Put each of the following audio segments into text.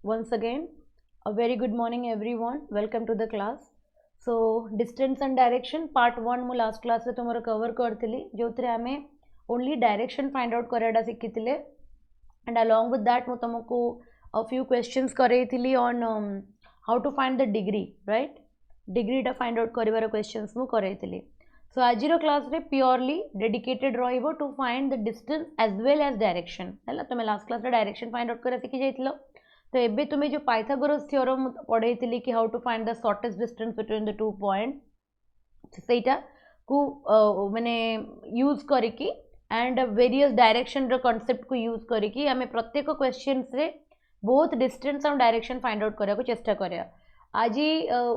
once again a very good morning everyone. Welcome to the class. So distance and direction part 1 मु last class रे तुमरो cover करथिली जोथरे आमे only direction find out Karada सिखिथिले and along with that मु तुमको a few questions करैथिली on how to find the degree, right? degree टा find out करिवार questions मु करैथिली. So आजिरो क्लास रे प्योरली डेडिकेटेड रहिबो to find the distance as well as direction हैला. तुम लास्ट क्लास रे डायरेक्शन फाइंड आउट करे सिखि जाइथिलो. तो एबे तुमे जो पाइथागोरस थ्योरम पढैथिली कि how to find the shortest distance between the two point सेटा को माने यूज करिकि एंड वेरियस डायरेक्शन रो कांसेप्ट को यूज करिकि हमें प्रत्येक क्वेश्चंस रे बोथ डिस्टेंस और डायरेक्शन फाइंड आउट करिया को चेष्टा करिया. आज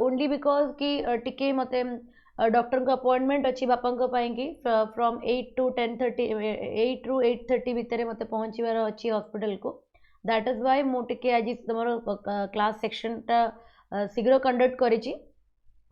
ओनली बिकॉज कि टिके मते डॉक्टर को अपॉइंटमेंट अच्छी बापा कि फ्रॉम 8 to 10:30 8 to 8:30 भितर मत पहुँचार अच्छी हॉस्पिटल को. दैट इज वाई मुझे आज तुम क्लास सेक्शन शीघ्र कंडक्ट करी.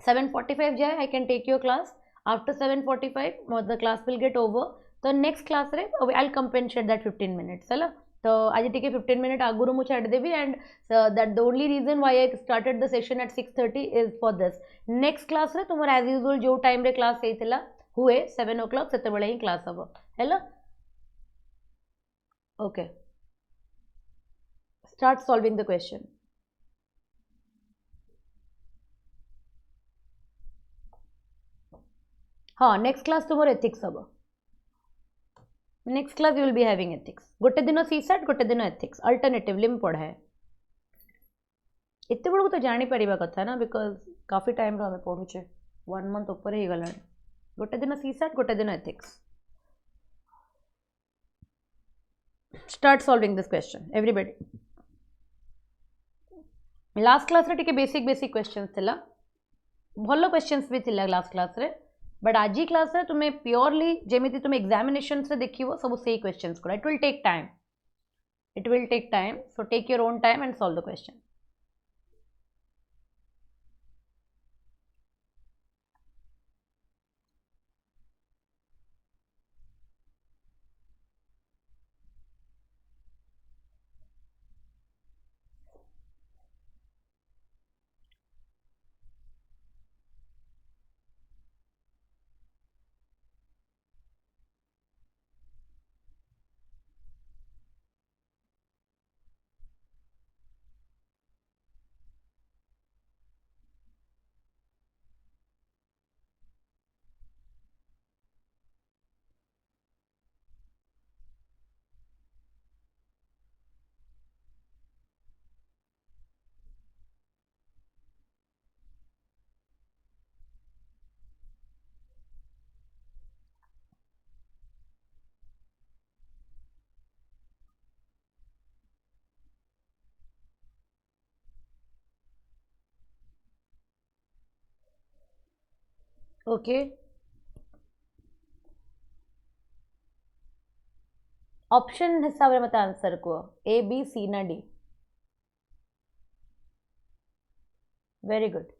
7:45 जाए I can take your class. After 7:45 the class will get over. तो नेक्स्ट क्लास रे I will compensate that 15 minutes है. तो आज टी 15 मिनट आगुरी मुझे छाड़देवी and that the only reason why I started the session at 6:30 is for this. Next class रे तुम एज यूजुअल जो टाइम रे क्लास होता हुए 7 o'clock से ही क्लास हम है. Okay start solving the question. हाँ नेक्स्ट क्लास तुम एथिक्स हम. Next class you will be having ethics. गोटे दिन सीसैट गोटे दिन एथिक्स अल्टरनेटिवली मैं पढ़ाए. एत बड़ तो जापर कथा ना बिकज काफ़ी टाइम आम पढ़ुचे 1 month ऊपर ही गला. गोटे दिन सीसैट गोटे दिन ethics. Start solving this question everybody. Last class रे टिके बेसिक बेसिक क्वेश्चंस थिला. भल क्वेश्चंस भी थिला लास्ट क्लास रे. बट आज क्लास रे तुम्हें प्योरली जेमिति तुम एग्जामिनेशन से देखिवो सब सही क्वेश्चंस को. It will take time. It will take time. So take your own time and solve the question. Okay option हिसाब से मत आंसर को ए बी सी ना D. Very good.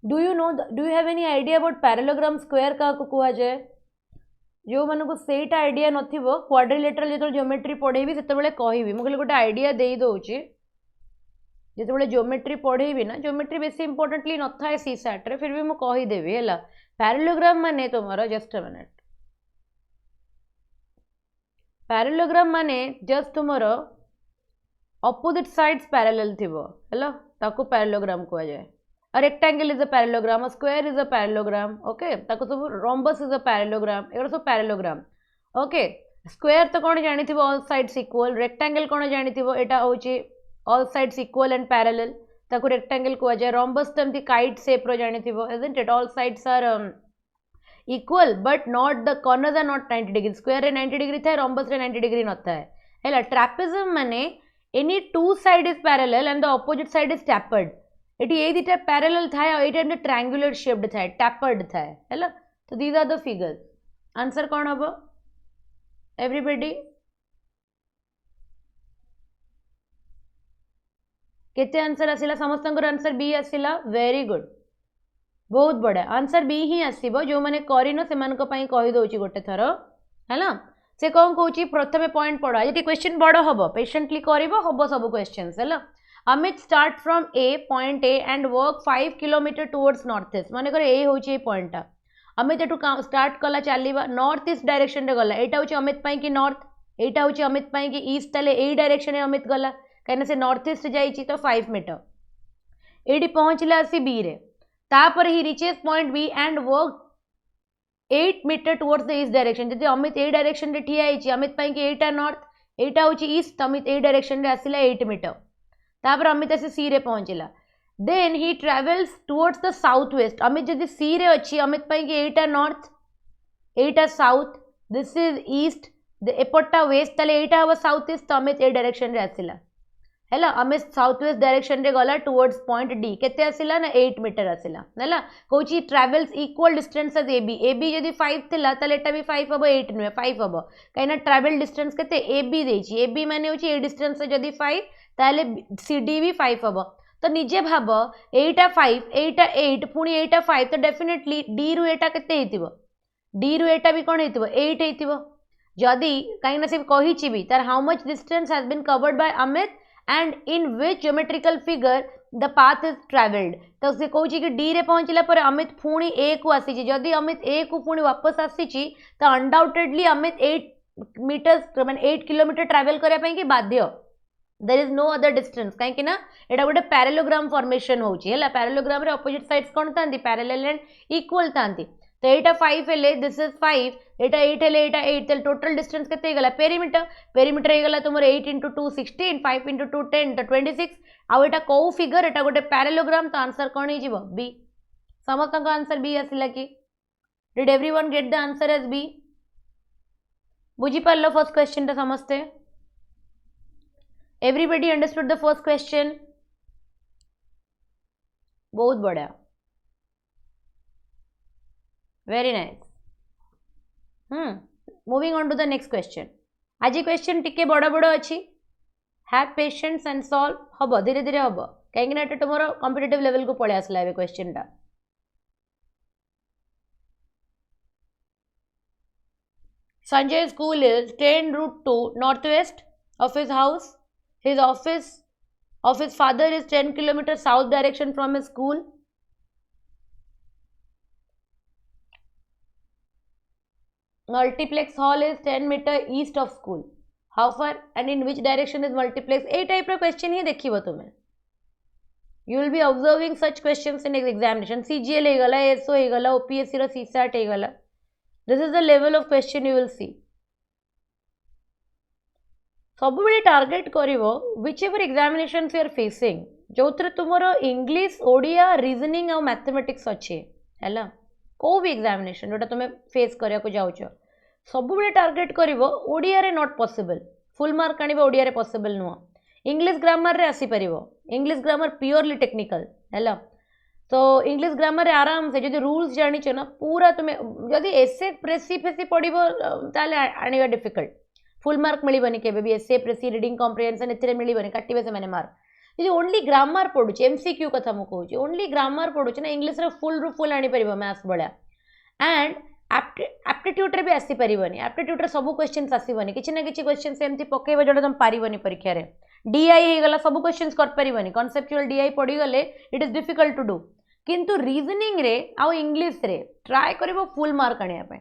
Do you have any idea about parallelogram square क्या कह जाए. जो मानक सेटा आइडिया नथिबो क्वाड्रिलेटरल जो ज्योमेट्री पढ़ेबी सेतेबेले कहबी. मु कहले गोटे आइडिया देई दोउची. जितेबाला ज्योमेट्री पढ़ेबी ना ज्योमेट्री बेसी इंपोर्टेंटली न थाए सीसैट रे फिर भी मु कहि देबी हैला. पैरेललोग्राम माने तुमरो जस्ट अ मिनिट. पैरेललोग्राम माने जस्ट तुमरो ऑपोजिट साइड्स पैरेलल थिबो हैला ताको पैरेललोग्राम कह जाए. A rectangle is a parallelogram, a square is a parallelogram, okay. ताको सब rhombus is a parallelogram, एगुड़ा सब parallelogram, okay. Square तो कौन जानी थी वो all sides equal, rectangle कौन जानी थी वो एटा होची all sides equal and parallel, ताको rectangle को जाए. rhombus तो हमती kite shape रो जानी थी वो, isn't it? all sides are equal but not the corners are not 90 degree. square रे 90 degree था, rhombus रे 90 degree नता है हैला. trapezium माने any two side is parallel and the opposite side is tapered. एटी ये दिटा पैरेलल था ये टाइम ट्रायंगुलर शेप्ड था टैपर्ड था हैला. तो these are the figures. Answer कौन हम एवरीबॉडी. केते आंसर आसिला समस्तंकर आंसर बी आसिला वेरी गुड बहुत बढ़िया आंसर बी ही आसीबो जो माने करिनो सेमानको पई कहि दोची गोटे थर हैला से कौन कहूँ प्रथम पॉइंट पढ़ आज क्वेश्चन बड़ हम पेशेंटली कर सब क्वेश्चन है Amit start from A point A and work 5 kilometre towards north east मन कर ए हूँ पॉइंट अमित एटू स्टार्ट कला चलवा नॉर्थ ईस्ट डायरेक्शन रे गला एटा हूँ अमित कि नॉर्थ एटा हूँ अमित कि ईस्ट ताले ए डायरेक्शन अमित गला कहीं से नॉर्थ ईस्ट जाइए तो 5 मीटर ये पहुँचला आसी बी रे तापर he reaches point B and work 8 meter towards the east direction जब अमित ए डायरेक्शन रे ठिया है अमित कि एटा नॉर्थ एटा हूँ ईस्ट अमित ए डायरेक्शन रे आसिला 8 मीटर तापर अमित आसी सी रे पहुँचला then he travels towards the south west Amit जब सी रे अच्छी अमित कि एटा नॉर्थ एटा साउथ दिस इज ईस्ट एपटा वेस्ट ताले एटा हम साउथ ईस्ट तो अमित ए डायरेक्शन रे आसिला है अमित साउथ वेस्ट डायरेक्शन रे गला टुवर्ड्स पॉइंट डी केते आसिला ना 8 मीटर आसिला है कहूँ travels equal distance as A B जदि 5 थिला ताले एटा भी 5 हम 8 नुहे 5 हम कहीं ट्रावेल डिस्टेंस केते ए बी माने होची ए डिस्टेंस जदि 5 ताले सी डी भी 5 हम तो निजे भाव एटा 5 एटा 8 पुणी एटा 5 तो डेफिनेटली डी रु एटा केते हेतिबो डी रु एटा भी कोन हेतिबो 8 हेतिबो जदि कहीं से कहिछि भी तार how much distance has been covered by Amit and in which geometrical figure the path is travelled तो से कहूँ कि डी रे पहुँचला पर अमित पुणी ए को आसी जदि अमित ए को पुणी वापस आसी तो अनडाउटेडली अमित 8 मीटर माने 8 किलोमीटर ट्रावेल करने की बाध्य there is no other distance कहीं ना एटा गोटे पैरेललोग्राम फॉर्मेशन होची है पैरेललोग्राम रे ऑपोजिट साइड्स कौन था पैरेलल एंड इक्वल था तो यहाँ 5 हेले दिस इज 5 यहाँ 8 हेले यहाँ 8 तो टोटल डिस्टेंस केते गला पेरीमीटर पेरीमीटर हो गला तुम 8 इंटू 2 16 5 इंटू 2 10 तो 26 आउ एटा कौ फिगर एटा गोटे पैरेललोग्राम तो आंसर कौन हो बी समस्त आंसर बी आसिला कि did everyone get the answer as B बुझी पारलो फर्स्ट क्वेश्चन टा समस्ते everybody understood the first question बहुत बढ़िया very nice moving on to the next question आज क्वेश्चन टिके बड़ बड़ अच्छी हैव पेशेंस एंड सॉल्व हम धीरे धीरे हम कहीं तुम कॉम्पिटिटिव लेवल को पड़े आसला ए क्वेश्चन टा Sanjay school is 10 route to northwest of his house. His office of his father is 10 kilometers south direction from his school. Multiplex hall is 10 meter east of school. How far and in which direction is multiplex? A type of question ही देखिए तुम्हें. You will be observing such questions in examination. CGL हे गला, SO हे गला, OPSC रो CSAT हे गला. This is the level of question you will see. सब बड़े target करिवो whichever examinations you are facing. जो थरे तुम्हारा इंग्लिश, ओडिया, रीजनिंग और मैथमेटिक्स अच्छे, है ना? को भी एग्जामिनेशन जोटा तुम्हें फेस करिया को जाउछो सब बड़े टार्गेट करिवो ओडिया रे नॉट पॉसिबल फुल मार्क आनिबो ओडिया रे पॉसिबल नुआ इंग्लिश ग्रामर रे आसी परिवो इंग्लिश ग्रामर प्योरली टेक्निकल हैला तो इंग्लिश ग्रामर रे आराम से जदी रूल्स जानि छ ना पूरा तुम्हें जदी एसे प्रेसी फेसी पडिबो ताले आनिबा डिफिकल्ट फुल मार्क मिलिबनी केबे भी एसे प्रेसी रीडिंग कॉम्प्रिहेंशन एथिरे मिलिबनी काटिबे से माने मार्क यदि ओनली ग्रामर पढ़ुच एमसीक्यू कथा मु कहूँ ओनली ग्रामर पढ़ुच ना इंग्लिश रे फुल रु फुल आनी परिबो मैथ्स बळा एंड एप्टीट्यूड रे भी आसी परिबनी एप्टीट्यूड रे सब क्वेश्चंस आसीबनी किछि ना किछि क्वेश्चंस एमती पकेबे जोडा तुम पारिबनी परीक्षा रे डीआई हे गला सब क्वेश्चंस कर परिबनी कांसेप्चुअल डीआई पड़ी गले it is difficult to do किंतु रीजनिंग रे आ इंग्लिश रे ट्राई करिवो फुल मार्क आनिया पे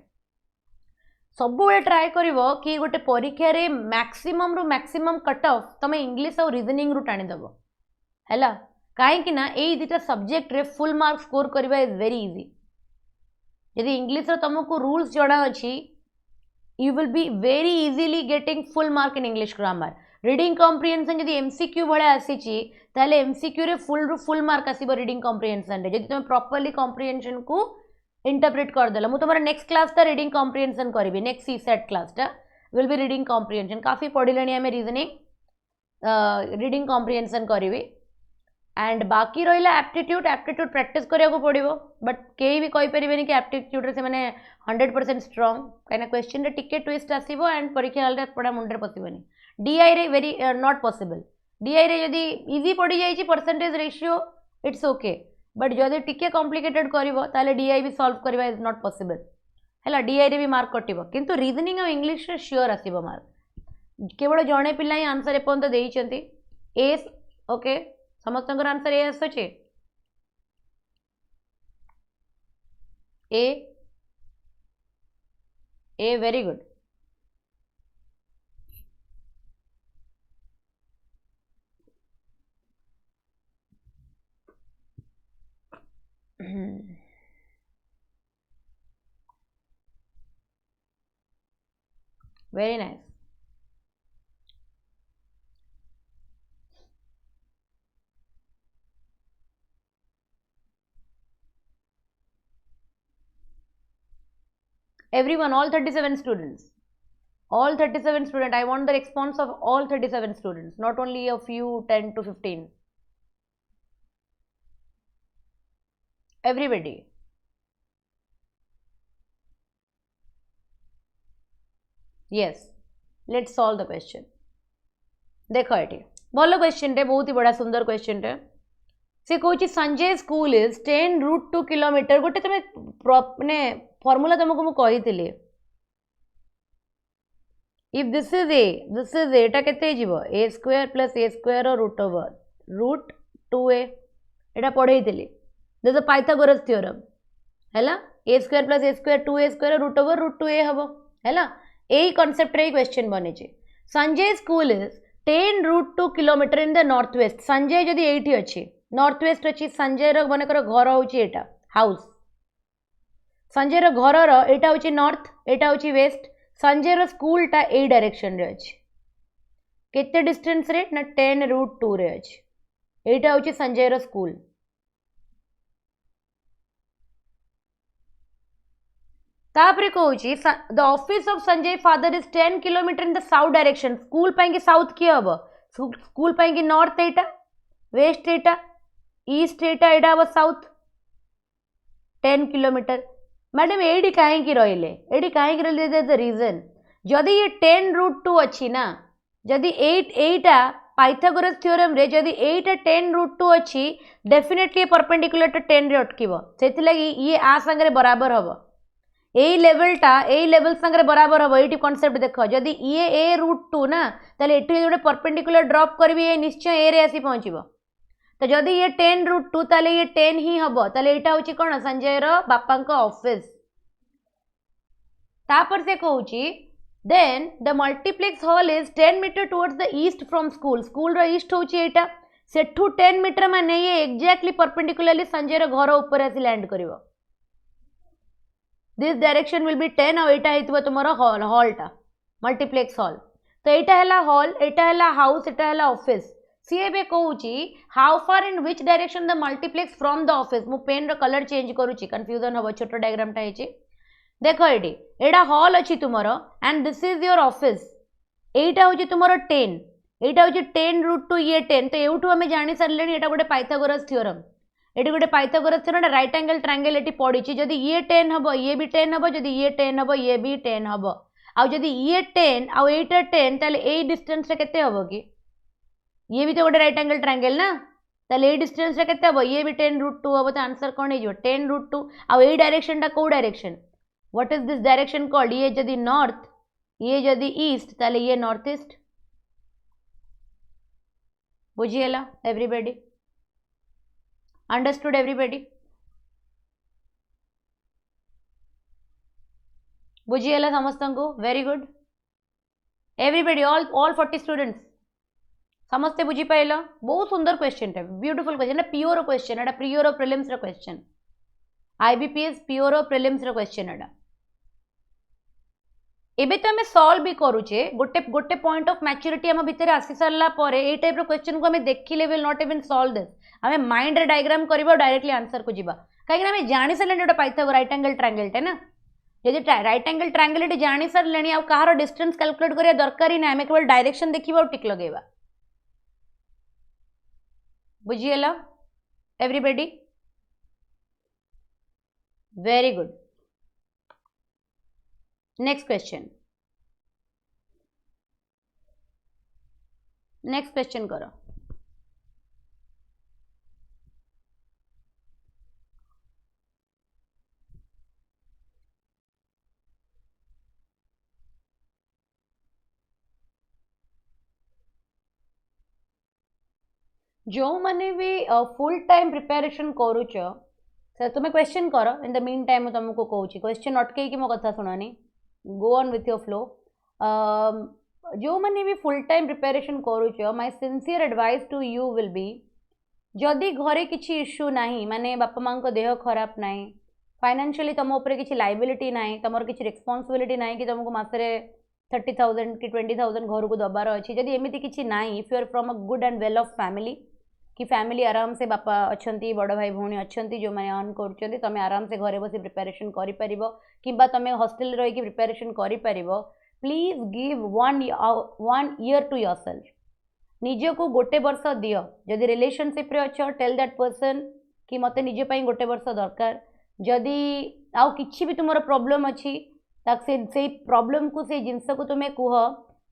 सब बेले ट्राई करिवो कि गोटे परीक्षा रे मैक्सिमम रु मैक्सिमम कट ऑफ तमे इंग्लिश और रीजनिंग रु टाणी दबो हैला कहीं ना यही दुटा सब्जेक्ट रे फुल मार्क स्कोर करवा इज वेरी इजी यदि इंग्लिश रो तुमको रूल्स जଣା अछि you will be very easily getting full mark in English grammar reading comprehension यदि एमसीक्यू भले आसीची ताले एमसीक्यू रे फुल मार्क आसीबो रीडिंग कॉम्प्रिहेंशन रे यदि तुम प्रॉपर्ली कॉम्प्रिहेंशन को इंटरप्रेट कर देला मु तुमरा नेक्स्ट क्लास ता रीडिंग कॉम्प्रिहेंशन करबी नेक्स्ट सीसेट क्लास ता विल बी रीडिंग कॉम्प्रिहेंशन काफी पढिलेनी हमें रीजनिंग रीडिंग कॉम्प्रिहेंशन करबी एंड बाकी रहा एप्टीट्यूड प्रैक्टिस करिया पड़ो बट कई भी कही पारे कि एप्टीट्यूड रे से माने 100% स्ट्रांग कहीं क्वेश्चन रे टिके ट्विस्ट आसीबो एंड परीक्षा हॉल रे पड़ा मुंडे पसिबनी डीआई रे वेरी नॉट पॉसिबल डीआई रे जदी इजी पड़ी जाइए percentage ratio it's okay but जदि टिके कॉम्प्लिकेटेड करिवो ताले डीआई भी सॉल्व करबा इज नॉट पॉसिबल है डीआई रे भी मार्क कटिवो किंतु रीजनिंग और इंग्लिश रे श्योर आसीबो मार्क केवल जणे पिला ही आंसर एपर्यंत देइचंती ए ओके समस्तंकर आंसर ए आसुची ए very good very nice everyone all 37 students all 37 students I want the response of all 37 students not only a few 10 to 15 everybody yes let's solve the question देखो ये भल क्वेश्चन टे बहुत ही बड़ा सुंदर क्वेश्चन टे से कहूँ संजय स्कूल इज 10√2 किलोमीटर गोटे तुम माने फॉर्मूला तुमको मुझे कही इफ दिस इज एटा केते जीवो a square plus a square root over root 2a एटा पढ़े दिस इज पाइथागोरस थ्योरम हैला a square plus a square 2a square root 2a हबो हैला यही कॉन्सेप्ट रे क्वेश्चन बने Sanjay school is 10√2 kilometer in the north west Sanjay जदि एठी अछि नॉर्थ वेस्ट अच्छी संजय मनकर घर हूँ एटा हाउस संजय घर एटा हूँ नॉर्थ एटा हूँ वेस्ट संजय स्कूल टा ए डायरेक्शन रे अछि केते डिस्टेंस रे ना 10√2 रे अछि एटा हूँ संजय स्कूल तापरे कहूँ the office of Sanjay father is 10 kilometre in the south direction school pi south किए हम स्कूल पाई नॉर्थ एटा वेस्ट एटा ईस्ट एटा एटा हम साउथ 10 किलोमीटर मैडम ये कहीं रहिले ये कहीं रहिले द रीजन जदि ये 10√2 अच्छी ना जदि 8 पाइथागोरस थ्योरम रे जदि 8 10√2 अच्छी डेफिनेटली परपेंडिकुलर 10 रे अटकिबो सेति लगी ये आ संगे बराबर हबो ए लेवल संगे बराबर हम ये कॉन्सेप्ट देख जदि ये a√2 ना ताले एटी जो परपेंडिकुलर ड्रॉप करी ये निश्चय ए रे आसी पहुँचब तो जदि ये 10√2 ताले ये 10 ही हम ताले एटा हूँ कौन संजय बापा ऑफिस तापर से कहूँ then the multiplex hall is 10 metre towards the east from school school east हूँ एटा सेठू 10 मीटर माने ये एक्जाक्टली परपेंडिकुलरली संजय घर ऊपर आसी लैंड करिवो दिस डायरेक्शन विल बी 10 और एटा हेतु तुमर हॉल टा मल्टीप्लेक्स हॉल तो एटा हैला हॉल एटा हैला हाउस एटा हैला ऑफिस सी एबे कहूची how far in which direction the multiplex from the office मु पेन रो कलर चेंज करूची कंफ्यूजन हबो छोटो डायग्राम टा हेची देखो एडी एडा हॉल अछि तुमर and this is your office एटा होची तुमर 10 एटा होची 10√2 ये 10 तो एउठू हमें जानि सरलेनी एटा गोटे पाइथागोरस थ्योरम एटी गोटे Pythagoras theorem right angle triangle eighty पड़ी जदि ये 10 हबो ये भी 10 हबो जदि ये 10 हबो ये भी 10 हबो आ जदि ये 10 आ एटा 10 ताले ए डिस्टेंस रे केते हबो कि ये भी तो गोटे राइट एंगल ट्रायंगल ना ताले ए डिस्टेंस रे केते हबो ये भी 10√2 हबो तो आंसर कोन हे जो 10√2 आ ए डायरेक्शन टा को direction what is this direction called ये जदि नॉर्थ ये जदि ईस्ट ताले ये नॉर्थ ईस्ट बुझिएला एवरीबॉडी अंडरस्टूड एवरीबॉडी बुझिएला समस्त को very good everybody all 40 students समस्ते बुझी पाइल बहुत सुंदर क्वेश्चन है ब्यूटीफुल क्वेश्चन प्योर क्वेश्चन एटा प्योर प्रीलिम्स रो क्वेश्चन आईबीपीएस प्योर प्रीलिम्स रो क्वेश्चन एटा एबे तो हमें सॉल्व भी करूचे गोटे गोटे पॉइंट ऑफ मैच्योरिटी हम भितर आसी सारला परे ए टाइप रो क्वेश्चन को हमें देखिले will not even solve this हमें माइंड रे डायग्राम करबा डायरेक्टली आंसर को जीवा कहीं हमें जानी सरले एटा पाइथागोरस राइट एंगल ट्रायंगल टे ना जदि राइट एंगल ट्रायंगल एटी जानी सरले आ कहार डिस्टेंस कैलकुलेट करिया दरकार ही ना हमें केवल डायरेक्शन देखिबा और टिक लगेबा बुझिएला everybody very good next question करो जो मैंने भी फुल टाइम प्रिपेरेशन करूच तुम्हें क्वेश्चन कर इन द मीन टाइम तुमको कहूँ क्वेश्चन अटकई मो कथा शुणानी go on with your flow जो मैंने भी फुल टाइम प्रिपेरेशन करूच my sincere advice to you will be जदि घरे किसी इश्यू ना माने बापा माँ को देह खराब ना फाइनेंशियली तुम उपर किसी लाइबिलिटी ना तुम किसी रेस्पॉन्सिबिलिटी ना कि तुमको मसरे 30,000 कि 20,000 घर को दबार अच्छी जदि एमती किसी ना if you are from a good and well off family कि फैमिली आराम से बापा अच्छा बड़ भाई भौणी अच्छा जो मैंने अर्न कर तुम आराम से घरे बस प्रिपेरेशन कर कि तुम हॉस्टल रही प्रिपेरेशन कर please give one year to yourself निज को गोटे वर्ष दियो जदि रिलेशनशिप रे अच्छो टेल दैट पर्सन कि मते निज पई गोटे वर्ष दरकार जदि आउ किछि भी तुमर प्रॉब्लम अछि ताक से प्रॉब्लम को से जिंस को तुमे कुह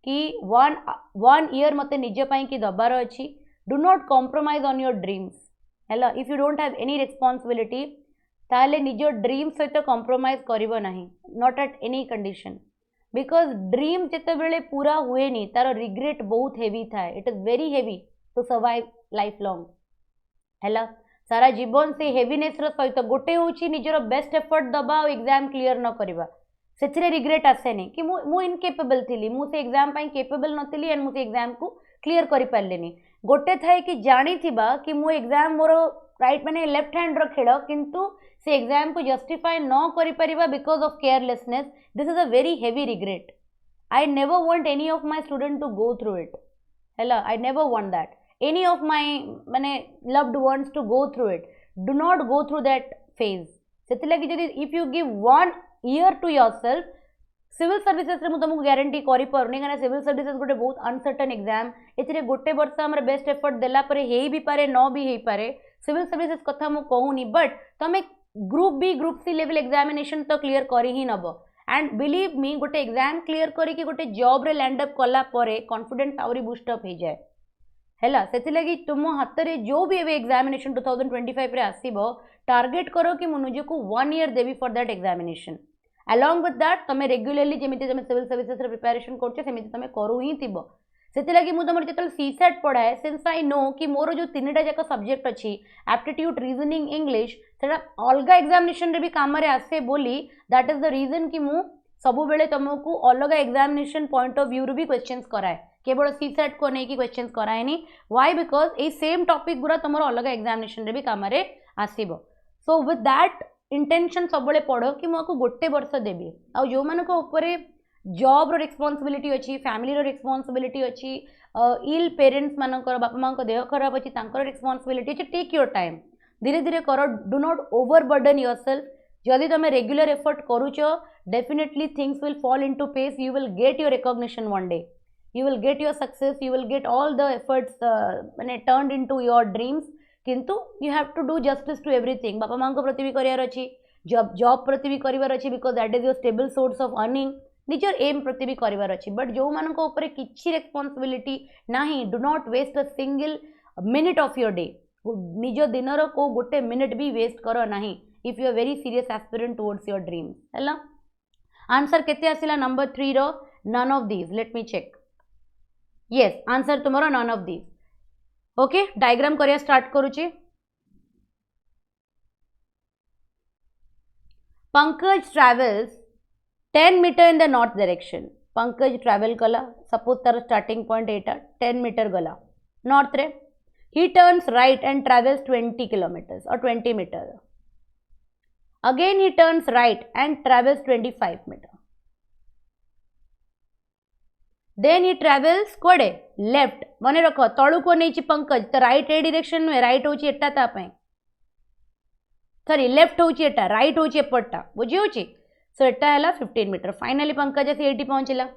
कि वन ईयर मते निज पई कि दबार अछि do not compromise on your dreams हैला if you don't have any responsibility ताले निज ड्रीम सहित कॉम्प्रोमाइज करिवो नाही not at any condition because dream जिते बेले पूरा हुए नहीं तार रिग्रेट बहुत हेवी थाए it is very heavy to survive life long हैला सारा जीवन से हेवीनेस सहित गोटे हूँ निजर बेस्ट एफर्ट दबा और एग्जाम क्लीयर न करवा से रिग्रेट आसेनी कि मु इनकेपेबल थी मुझे एग्जाम केपेबल नथी एंड मुझे एग्जाम को क्लीयर कर पारे गोटे थाए कि जानी कि मु एग्जाम मोर राइट माने लेफ्ट हैंड खेल किंतु से एग्जाम को जस्टिफाई न कर because of carelessness this is a very heavy regret I never want any of my student to go through it हैला I never want that any of my माने loved ones to go through it do not go through that phase से लगी जदि if you give one year to yourself civil services रे तुमको guarantee करि परनी कना civil services गोटे बहुत अनसर्टन एग्जाम एथिरे गोटे वर्ष हमर बेस्ट एफर्ट देला परे हेई भी पारे न भी हेई पारे सिविल सर्विसेस कथा मु कहूनी बट तमे group B group C level examination तो क्लियर करी ही नब एंड बिलीव मी गोटे एग्जाम क्लियर करी गोटे जॉब रे लैंड अप कला परे कॉन्फिडेंस आउरी बूस्ट अप हो जाए हैला सेति लगी तुम हाथ रे जो भी एवे एग्जामिनेशन 2025 रे आसीबो टारगेट करो कि मु निज को 1 year Devi for that examination along with that तुम रेगुलरली जमिति तुम सिविल सर्विसेस रे प्रिपरेशन करछो सेमिति तुम करू ही थिबो सेति लगी मु तुमर जेतल सीसेट पढाए सिंस आई नो कि मोर जो तीनटा जाक सब्जेक्ट अछि एप्टीट्यूड रीजनिंग इंग्लिश सेटा अलगा एग्जामिनेशन रे भी काम रे आसे बोली दैट इज द रीजन कि मु सबु बेले तुमको अलगा एग्जामिनेशन पॉइंट ऑफ व्यू रू भी क्वेश्चंस कराए केवल सीसेट को नहीं कि क्वेश्चंस कराएनी व्हाई बिकॉज ए सेम टॉपिक गुरा तुमर अलगा एग्जामिनेशन रे भी काम रे आसीबो सो विथ दैट इंटेंशन सब पढ़ कि मुझे गोटे वर्ष देवी आ जो मानक उपरे जॉब रो रिस्पांसिबिलिटी अच्छी फैमिली रो रिस्पांसिबिलिटी अच्छी इल पेरेंट्स मानकर बापा माँ को देह खराब अच्छी तांकर रिस्पांसिबिलिटी अच्छी टेक योर टाइम धीरे धीरे कर do not overburden yourself जदि तुम रेगुलर एफर्ट करूच definitely things will fall into place you will get your recognition one day you will get your success you will get all the efforts माने turned into your dreams किंतु you have to do justice to everything बापा माँ को प्रति भी करार अच्छी job प्रति भी करार अच्छी because that is your stable source of earning निजर एम प्रति भी करार अच्छी बट जो मान किसी रेस्पॉन्सिबिलिटी ना do not waste a single minute of your day निज दिन को गोटे मिनिट भी वेस्ट कर ना if you are very serious aspirant towards your dreams है आंसर केते आसिला नंबर 3 रो none of these let me check yes answer तुमरो none of these okay diagram करिया स्टार्ट करूची Pankaj travels 10 meter in the north direction Pankaj travel कला suppose तार starting point एटा 10 meter गला नॉर्थ रे he turns right and travels 20 kilometers और 20 meter again he turns right and travels 25 meter then he travels कोडे left मन रख तलू को नहीं पंकज तो राइट ए डायरेक्शन में राइट हूँ एटा सॉरी लेफ्ट हूँ एटा राइट हूँ एपटा बुझी हूँ सो एटा है 15 मीटर फाइनली पंकज आसी एटी पहुँचला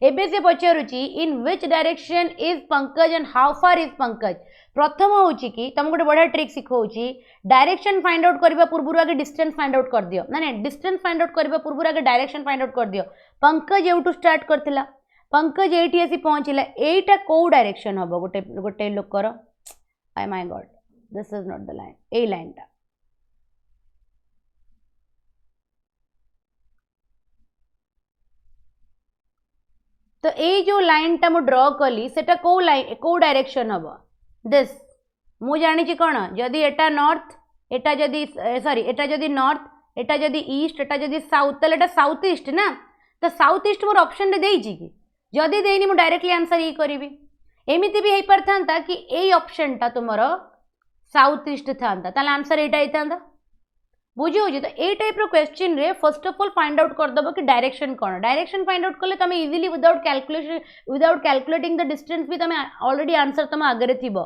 एबे से पचारुची in which direction is Pankaj and how far is Pankaj प्रथम हूँ कि तुम गोटे बढ़िया ट्रिक शिखाऊँ डायरेक्शन फाइंड आउट करने पूर्व आगे डिस्टेंस फाइंड आउट कर दियो ना डिस्टेंस फाइंड आउट करने पूर्व आगे डायरेक्शन फाइंड आउट कर दियो पंकज एवटू स्टार्ट करथिला पंकज एटी आसी पहुँचला एटा को डायरेक्शन हम गोटे गोटे लोकर I my god this is not the line ए लाइन टा तो ये जो लाइन टा मु ड्रॉ कली सेटा को लाइन को डायरेक्शन हम दिस मु जानी कौन जदि एटा नॉर्थ एटा जदि सॉरी एटा जदि नॉर्थ एटा जदि ईस्ट एटा जदि साउथ ताले एटा साउथ ईस्ट ना तो साउथ ईस्ट मोर ऑप्शन रे देइची कि जदि देइनी मु डायरेक्टली आंसर ही करिवि एमिति भी हेई परथांता कि एई ऑप्शन टा तुमरो साउथ ईस्ट थांता ताले आंसर एटा हेतांता बुझी होजी तो ए टाइप रो क्वेश्चन रे first of all find out कर दबो कि डायरेक्शन कोन डायरेक्शन फाइंड आउट करले तमे easily without calculating the distance भी तमे ऑलरेडी आंसर तमे आगरे थिबो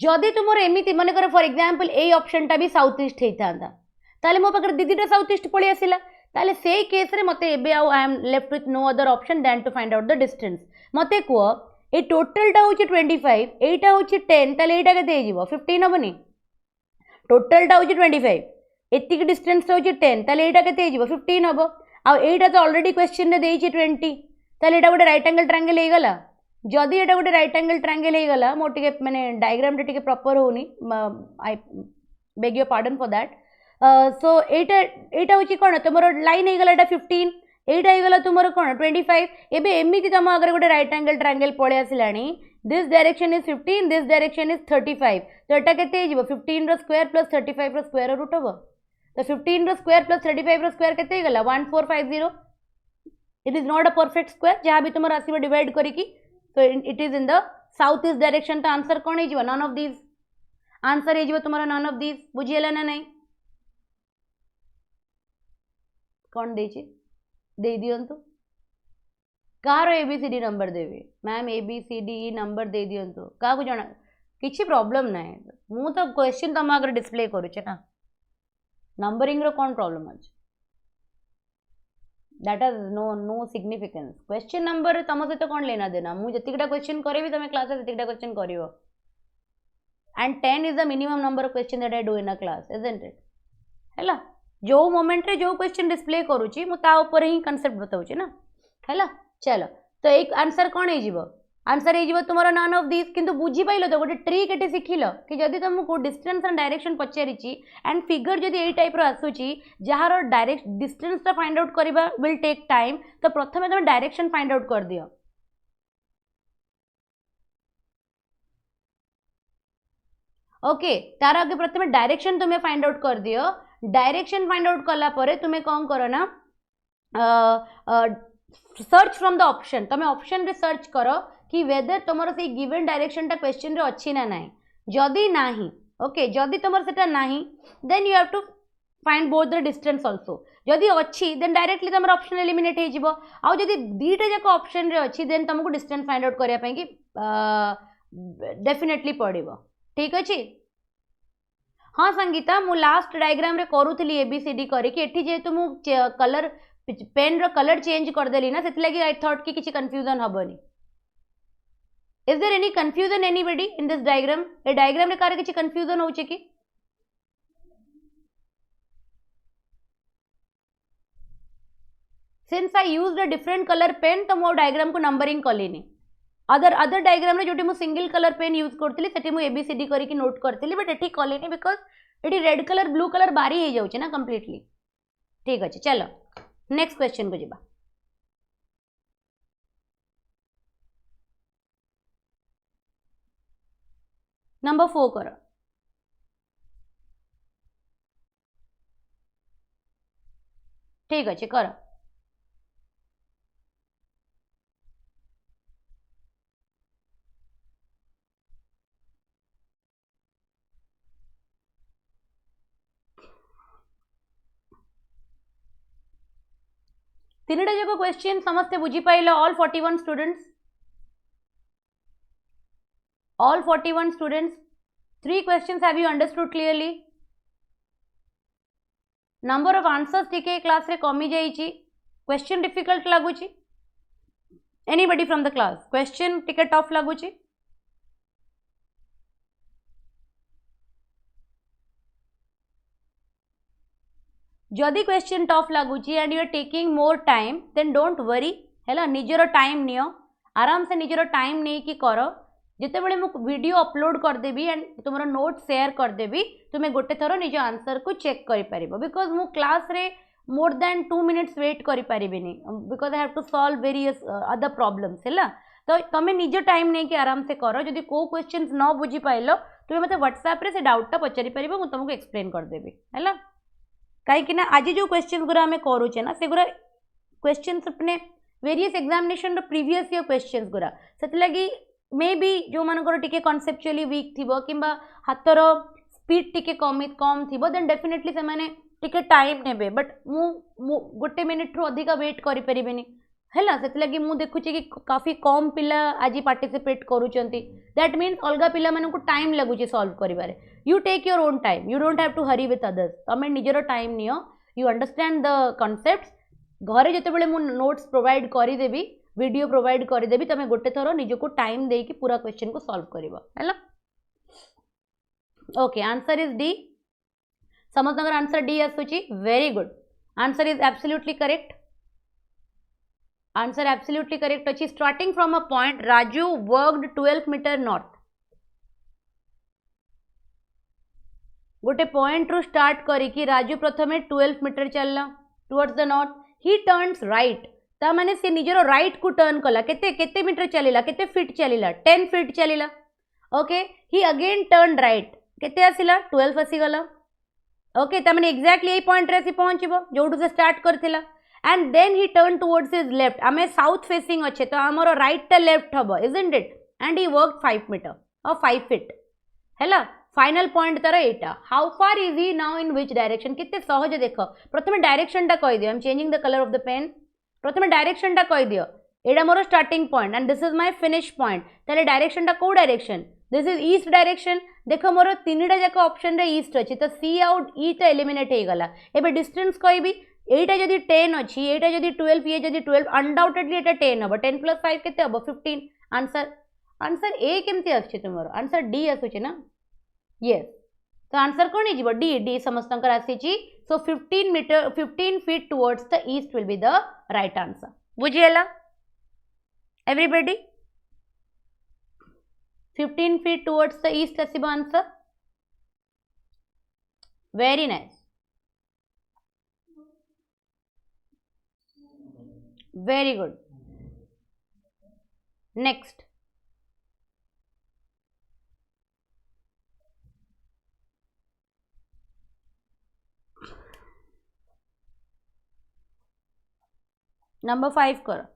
जदि तुमर एमिति माने कर फॉर एग्जांपल ए ऑप्शन टा भी साउथ ईस्ट हेतांता ताले मो पाकर दीदीटा साउथ ईस्ट पळी आसिला ताले सेई केस रे मते एबे I am left with no other option then to find out the distance मते को ए टोटल टा होची 25 एटा होची 10 ताले एटा केते हे जीवो 15 हबनी टोटल टा होची 25 एतिक डिस्टेंस होची 10 ताले एटा केते हे जीवो 15 हबो आ एटा तो ऑलरेडी क्वेश्चन रे देइची 20 ताले एटा गोटे राइट एंगल ट्रायंगल हे गला जदि एटा गोटे राइट एंगल ट्रायंगल हे गला मो टिके माने डायग्राम रे टिके प्रॉपर होनी I beg your pardon for that so एटा होची कोन तुमरो लाइन हे गला एटा 15 एटा हे गला तुमरो कोन 25 एबे एमिति तम अगर गोटे राइट एंगल ट्रायंगल पळे आसिलानी this direction is 15 this direction is 35 तो एटा केते हे जीवो 15 रो स्क्वायर प्लस 35 रो स्क्वायर रूट हबो तो 15 रो स्क्वायर प्लस 35 रो स्क्वायर केते हे गला 1450 it is not a perfect square जहां भी तुमरो आसीबो डिवाइड करिकी so it is in the south east direction तो आंसर कौन है जीवा none of these आंसर है जीवा तुम्हारा none of these बुझिएला ना नहीं कौन देची दे दियंतु कार एबीसीडी नंबर देवे मैम एबीसीडी नंबर दे दियंतु का को जाना किछि प्रॉब्लम ना है मु तो क्वेश्चन तम अगर डिस्प्ले करूचे ना नंबरिंग रो कौन प्रॉब्लम अछि that is no significance question number तुम सहित कौन लेना देना मुझे जितटा क्वेश्चन करेबी तुम क्लास में जितटा क्वेश्चन करिवो and 10 is the minimum number of question that I do in a class isn't it हैला जो मोमेंट रे जो क्वेश्चन डिस्प्ले करूची मु ता ऊपर ही कांसेप्ट बताउची ना हैला चलो तो एक आंसर कौन है जीवो आंसर है जीवो तुम्हारा नन ऑफ दिस किंतु बुझी पाइलो तो गोटे ट्रिक एटी सिखिलो कि जदि तुमको डिस्टेंस एंड डायरेक्शन पचारिची एंड फिगर जदि एई टाइप रो आसुची जहार डायरेक्ट डिस्टेंस टा फाइंड आउट करबा विल टेक टाइम तो प्रथमे तुम डायरेक्शन फाइंड आउट कर दियो ओके तार आगे प्रथमे डायरेक्शन तुम्हें फाइंड आउट कर दियो डायरेक्शन फाइंड आउट कला परे तुम्हें कौन करो ना सर्च फ्रॉम द ऑप्शन तुम ऑप्शन रे सर्च करो कि वेदर तुमर से गिवन डायरेक्शन टा क्वेश्चन रे अच्छी ना नाही जदि नाही ओके जदि तुमर सेटा नाही then you have to find both the distance also जदि अच्छी देन डायरेक्टली तुमर ऑप्शन एलिमिनेट हे जिवो आ जदि दीटा जाक ऑप्शन रे अच्छी देन तुमको डिस्टेंस फाइंड आउट करिया पई कि डेफिनेटली पड़िबो ठीक अछि हाँ संगीता मु लास्ट डायग्राम रे करूथली एबीसीडी करी कि एठी जेतु मु कलर पेन रो कलर चेंज कर देली ना सेति लागि आई थॉट कि किछि कंफ्यूजन हबनी is there any confusion anybody in this diagram ए डायग्राम रे कार किछि कंफ्यूजन होउचे कि since I used a different colour pen तो मो डायग्राम को नंबरिंग कलिनी अदर डायग्राम रे जोटी मु सिंगल कलर पेन यूज करथली सेठी मु एबीसीडी करी कि नोट करथली बट एठी कलिनी बिकॉज़ एठी रेड कलर ब्लू कलर बारी हे जाउचे ना कंप्लीटली ठीक अछि चलो नेक्स्ट क्वेश्चन को जिबा नंबर 4 करो ठीक अछि करो तीनटा जगह क्वेश्चन समस्ते बुझी pilo all 41 students 3 questions have you understood clearly number of answers टिके क्लास रे कमी जाईची क्वेश्चन डिफिकल्ट लागुची anybody from the class question टिके टफ लागुची जदि क्वेश्चन टफ लगुची and you are taking more time then don't worry है निजर टाइम नियो आराम से निजर टाइम नहीं कि कर जिते बड़े मु वीडियो अपलोड करदेवी एंड तुम नोट शेयर करदेवी तुम्हें गोटे थर निज आंसर को चेक कर बिकॉज मु क्लास रे मोर देन 2 मिनिट्स वेट करि परिबिनी because I have to solve various other problems है तो तुम्हें निज टाइम नहीं कि आराम से कर जदि को क्वेश्चंस न बुझी पाइलो तुम मत व्हाट्सएप से डाउटा पचारि पार मुझे तुमको एक्सप्लेन करदेवी है कहीं आज जो क्वेश्चन गुरा आम करुचे ना से गुरा क्वेश्चन अपने various examination previous year question गुरा से मे बी जो मानकर टिके कॉन्सेप्चुअली वीक थी कि हाथर स्पीड टिके कम थी देन डेफिनेटली से माने टिके टाइम नेबे बट मु गोटे मिनिट रु अधिक वेट करि परिबेनी हैला से लगी मु देखुची कि काफी कम पिला आज पार्टिसिपेट करूचंती दैट मीन्स अलगा पिला मानकु टाइम लगुची सॉल्व करिबारे you take your own time you don't have to hurry with others तमे निजर टाइम नियो यू अंडरस्टैंड द कॉन्सेप्ट्स घरे जते मु नोट्स प्रोवाइड करी देबी वीडियो प्रोवाइड कर देबी तमे गोटे थरो निजको टाइम देकी पूरा क्वेश्चन को सॉल्व करिवो हैला ओके आंसर इज डी समस्त आंसर डी आसुची very good answer is absolutely correct answer absolutely correct अच्छी starting from a point Raju worked 12 meter north गोटे पॉइंट रु स्टार्ट करी राजू प्रथमे 12 मीटर चलला towards the north he turns right ता माने से निजरो राइट को टर्न कला केते केते मीटर चलिला केते फीट चलिला 10 फीट चलिला ओके ही अगेन टर्न राइट केते आसिला 12 आसी गला ओके ता माने एग्जैक्टली ए पॉइंट रे आसी पहुंचबो जोडू से स्टार्ट करथिला and then he turn towards his left आमे साउथ फेसिंग अच्छे तो हमरो राइट टा लेफ्ट हबो isn't it and he work 5 meter और 5 फीट हैला फाइनल पॉइंट तार एटा how far is he now in which direction केते सहज देखो प्रथमे डायरेक्शन टा कहि दियो I am changing the colour of the pen प्रथमे डायरेक्शन टा कहि दियो एडा मोर starting point and this is my finish point ताले डायरेक्शन टा को direction this is east direction देखो मोर तीनटा जाक ऑप्शन रे ईस्ट अछि तो सी आउट ई तो एलिमिनेट हे गला एबे डिस्टेंस कहबी एटा जदी 10 अछि एटा जदी 12 ये जदी 12 अनडाउटेडली एटा 10 हबो 10 + 5 केते हबो 15 आंसर आंसर ए केमती अछि तुमरो आंसर डी आसुछि ना यस तो आंसर कोन हिजिबो डी डी समस्तंकर आसीछि so 15 feet towards the east will be the right answer बुझियला everybody 15 feet towards the east आसीबो answer very nice very good next number 5 करो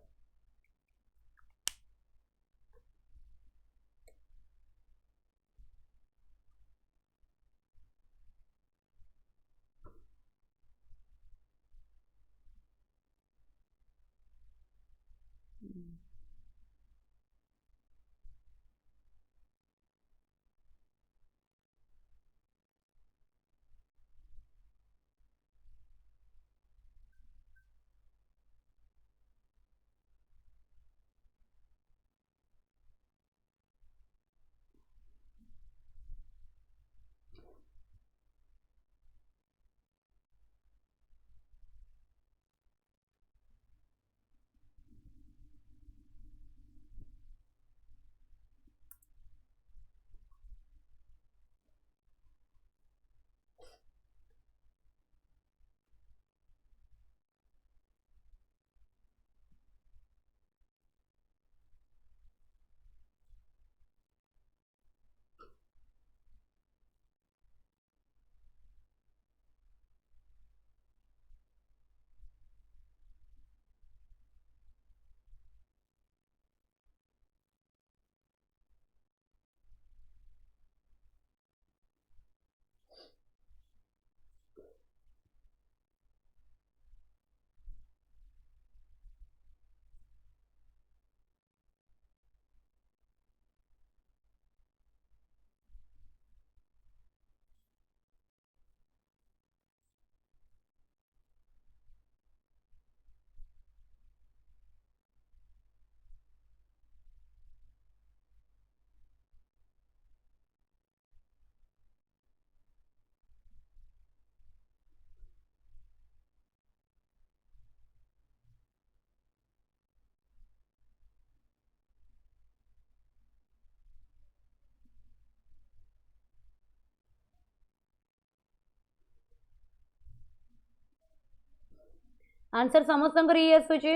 आंसर समस्तंकर ये आसुछि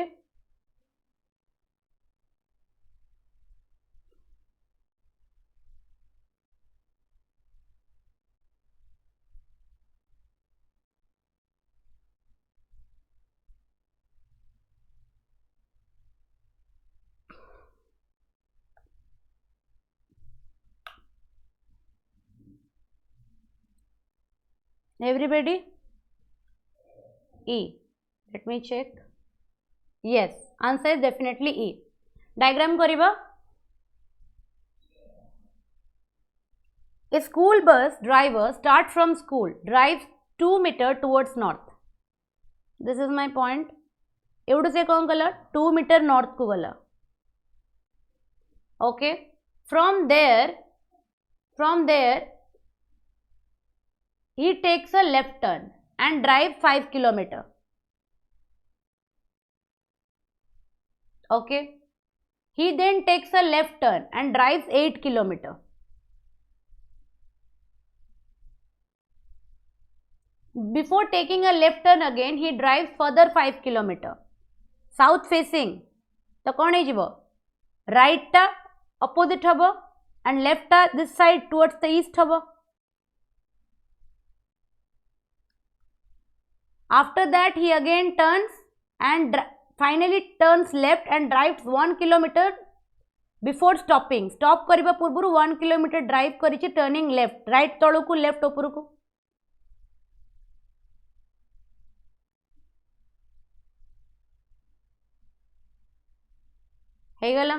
Everybody? E. Let me check. Yes, answer is definitely E. Diagram kariba. A school bus driver start from school, drives 2 meter towards north. This is my point. एवढू से कौन गला 2 metre north को गला. Okay, from there he takes a left turn and drive 5 kilometer. Okay, he then takes a left turn and drives 8 kilometer. Before taking a left turn again, he drives further 5 kilometer. South facing तो कौन है जीवो right टा opposite हबो and left टा this side towards the east हबो. After that he again turns and finally turns left and drives 1 kilometer before stopping. Stop करिबा पूर्वरु 1 kilometer drive करिछि turning left, right तळु को left उपरु को. ହେଇଗଲା.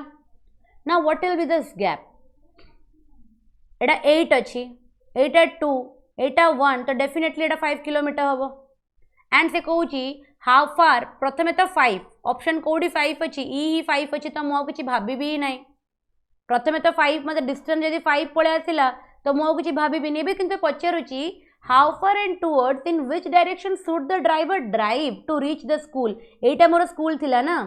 Now what will be this gap? एटा 8 अच्छी, एटा 2, एटा 1 तो definitely एटा 5 kilometre हबो. And से कहूची how फार प्रथमे तो 5 ऑप्शन कोडी 5 अच्छी ई ही 5 अच्छी तो मो किछि भाबी भी नाही. प्रथमे तो 5 मतलब डिस्टेंस यदि 5 पळे आसिला तो मो किछि भाबी भी नेबे किंतु पचारुची how far and towards in which direction should the driver drive to reach the school. एटा मोर स्कूल थिला ना.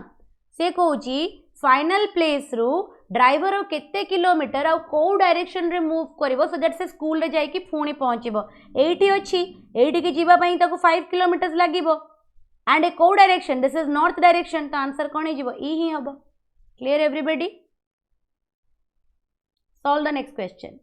से कहूची फाइनल प्लेस रु ड्राइवर केते किलोमीटर आ को डायरेक्शन रे मूव करिवो सो दैट से स्कूल रे जाई कि पुणी पहुंचीबो. एटी अछि एटी के जीवा पई ताको 5 किलोमीटर्स लागिबो एंड ए को direction this is north direction तो आंसर कोन हिजिबो ई ही हबो. Clear everybody? Solve the next question.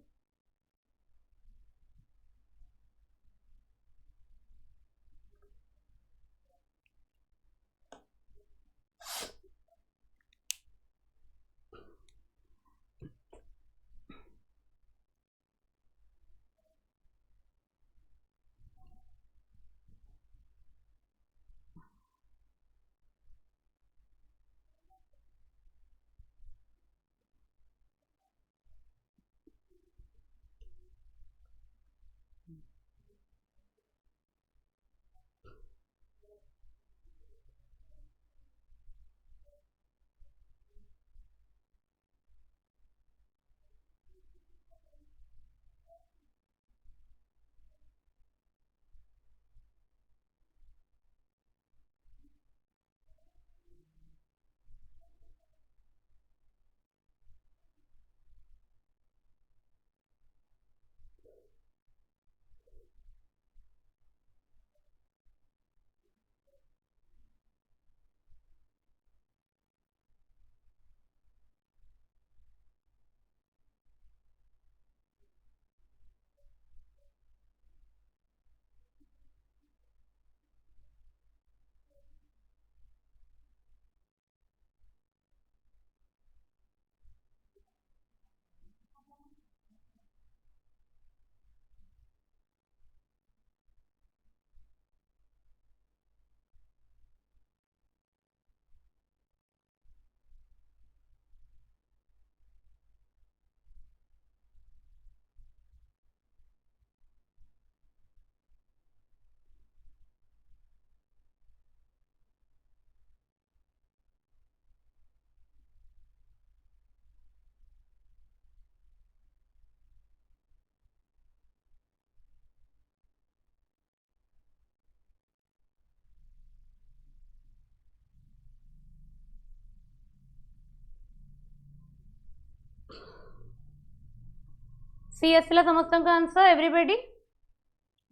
C आसला समस्त का answer everybody.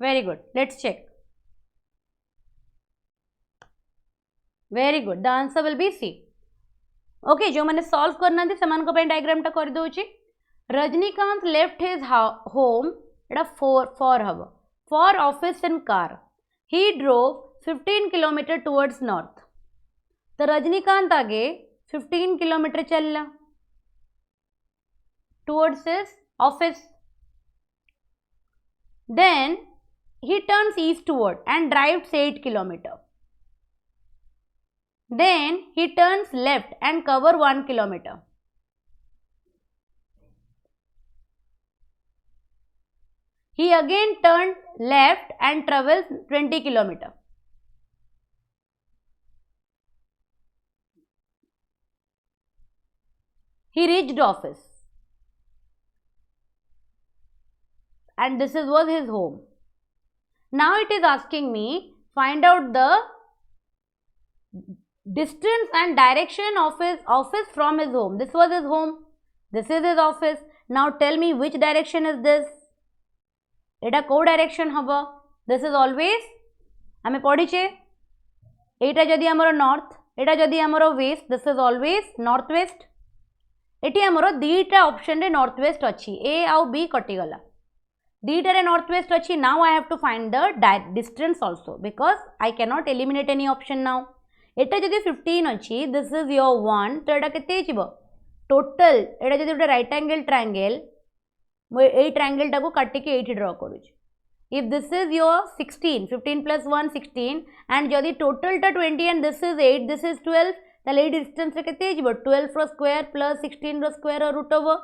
Very good. Let's check. Very good. The answer will be C. Okay जो मैंने सॉल्व करना थी समान को पे डायग्राम टा कर दोची. Rajinikanth left his home Etah for hub for office and car. He drove 15 kilometre towards north. तो रजनीकांत आगे 15 किलोमीटर चलला towards his office. Then he turns eastward and drives 8 kilometers. Then he turns left and cover 1 kilometer. He again turned left and travels 20 kilometers. He reached office. And this was his home. Now it is asking me find out the distance and direction of his office from his home. This was his home. This is his office. Now tell me which direction is this? Eta co direction haba. This is always ame padiche. Eta jodi amaro north, eta jodi amaro west. This is always northwest. Eighty आमर दीटा option रे northwest अच्छी ए आउ B कटिगला दीटा रे northwest अच्छी now I have to find the distance also because I can not eliminate any option now एटा जदि 15 अच्छी this is your 1 तो एटा केते हिबो टोटल एटा जदि गोटे right angle triangle A triangle टाको काटि के एठी ड्रा करू if this is your 16 15 plus 1 16 and जदि टोटल टा 20 and this is 8 this is 12 ताले डिस्टेंस रे केते हिबो 12 रो स्क्वायर प्लस 16 रो स्क्वायर और रूट ओवर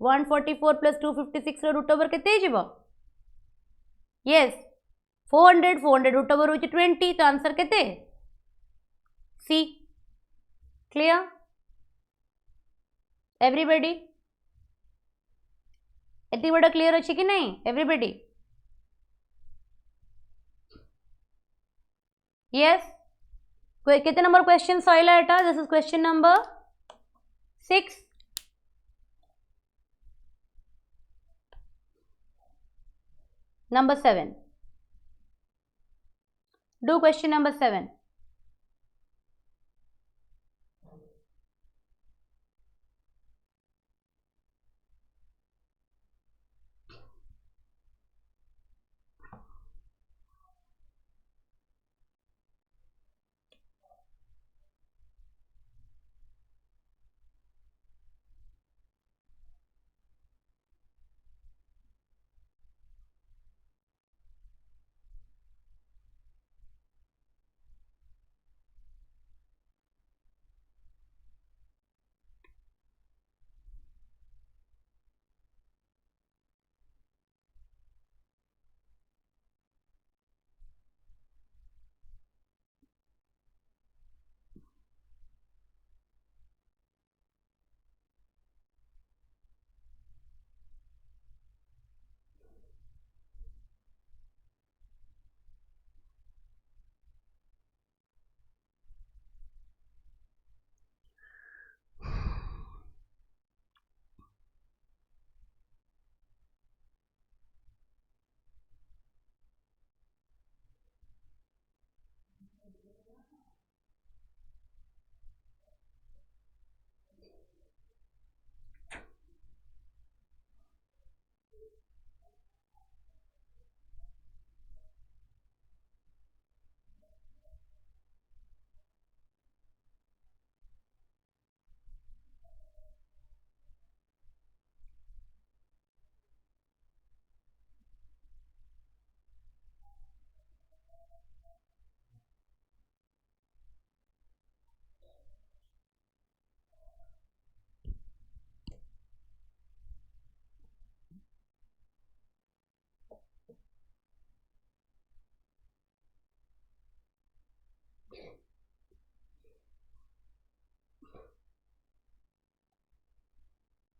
144 प्लस 256 रो रूट ओवर केते हिबो यस 400 रूट ओवर होची 20 तो आंसर केते सी क्लियर एवरीबॉडी एती बड़ा क्लियर अछि कि नहीं एवरीबॉडी यस कितने नंबर क्वेश्चन सॉइला एटा this is question number 6 number 7 do question number 7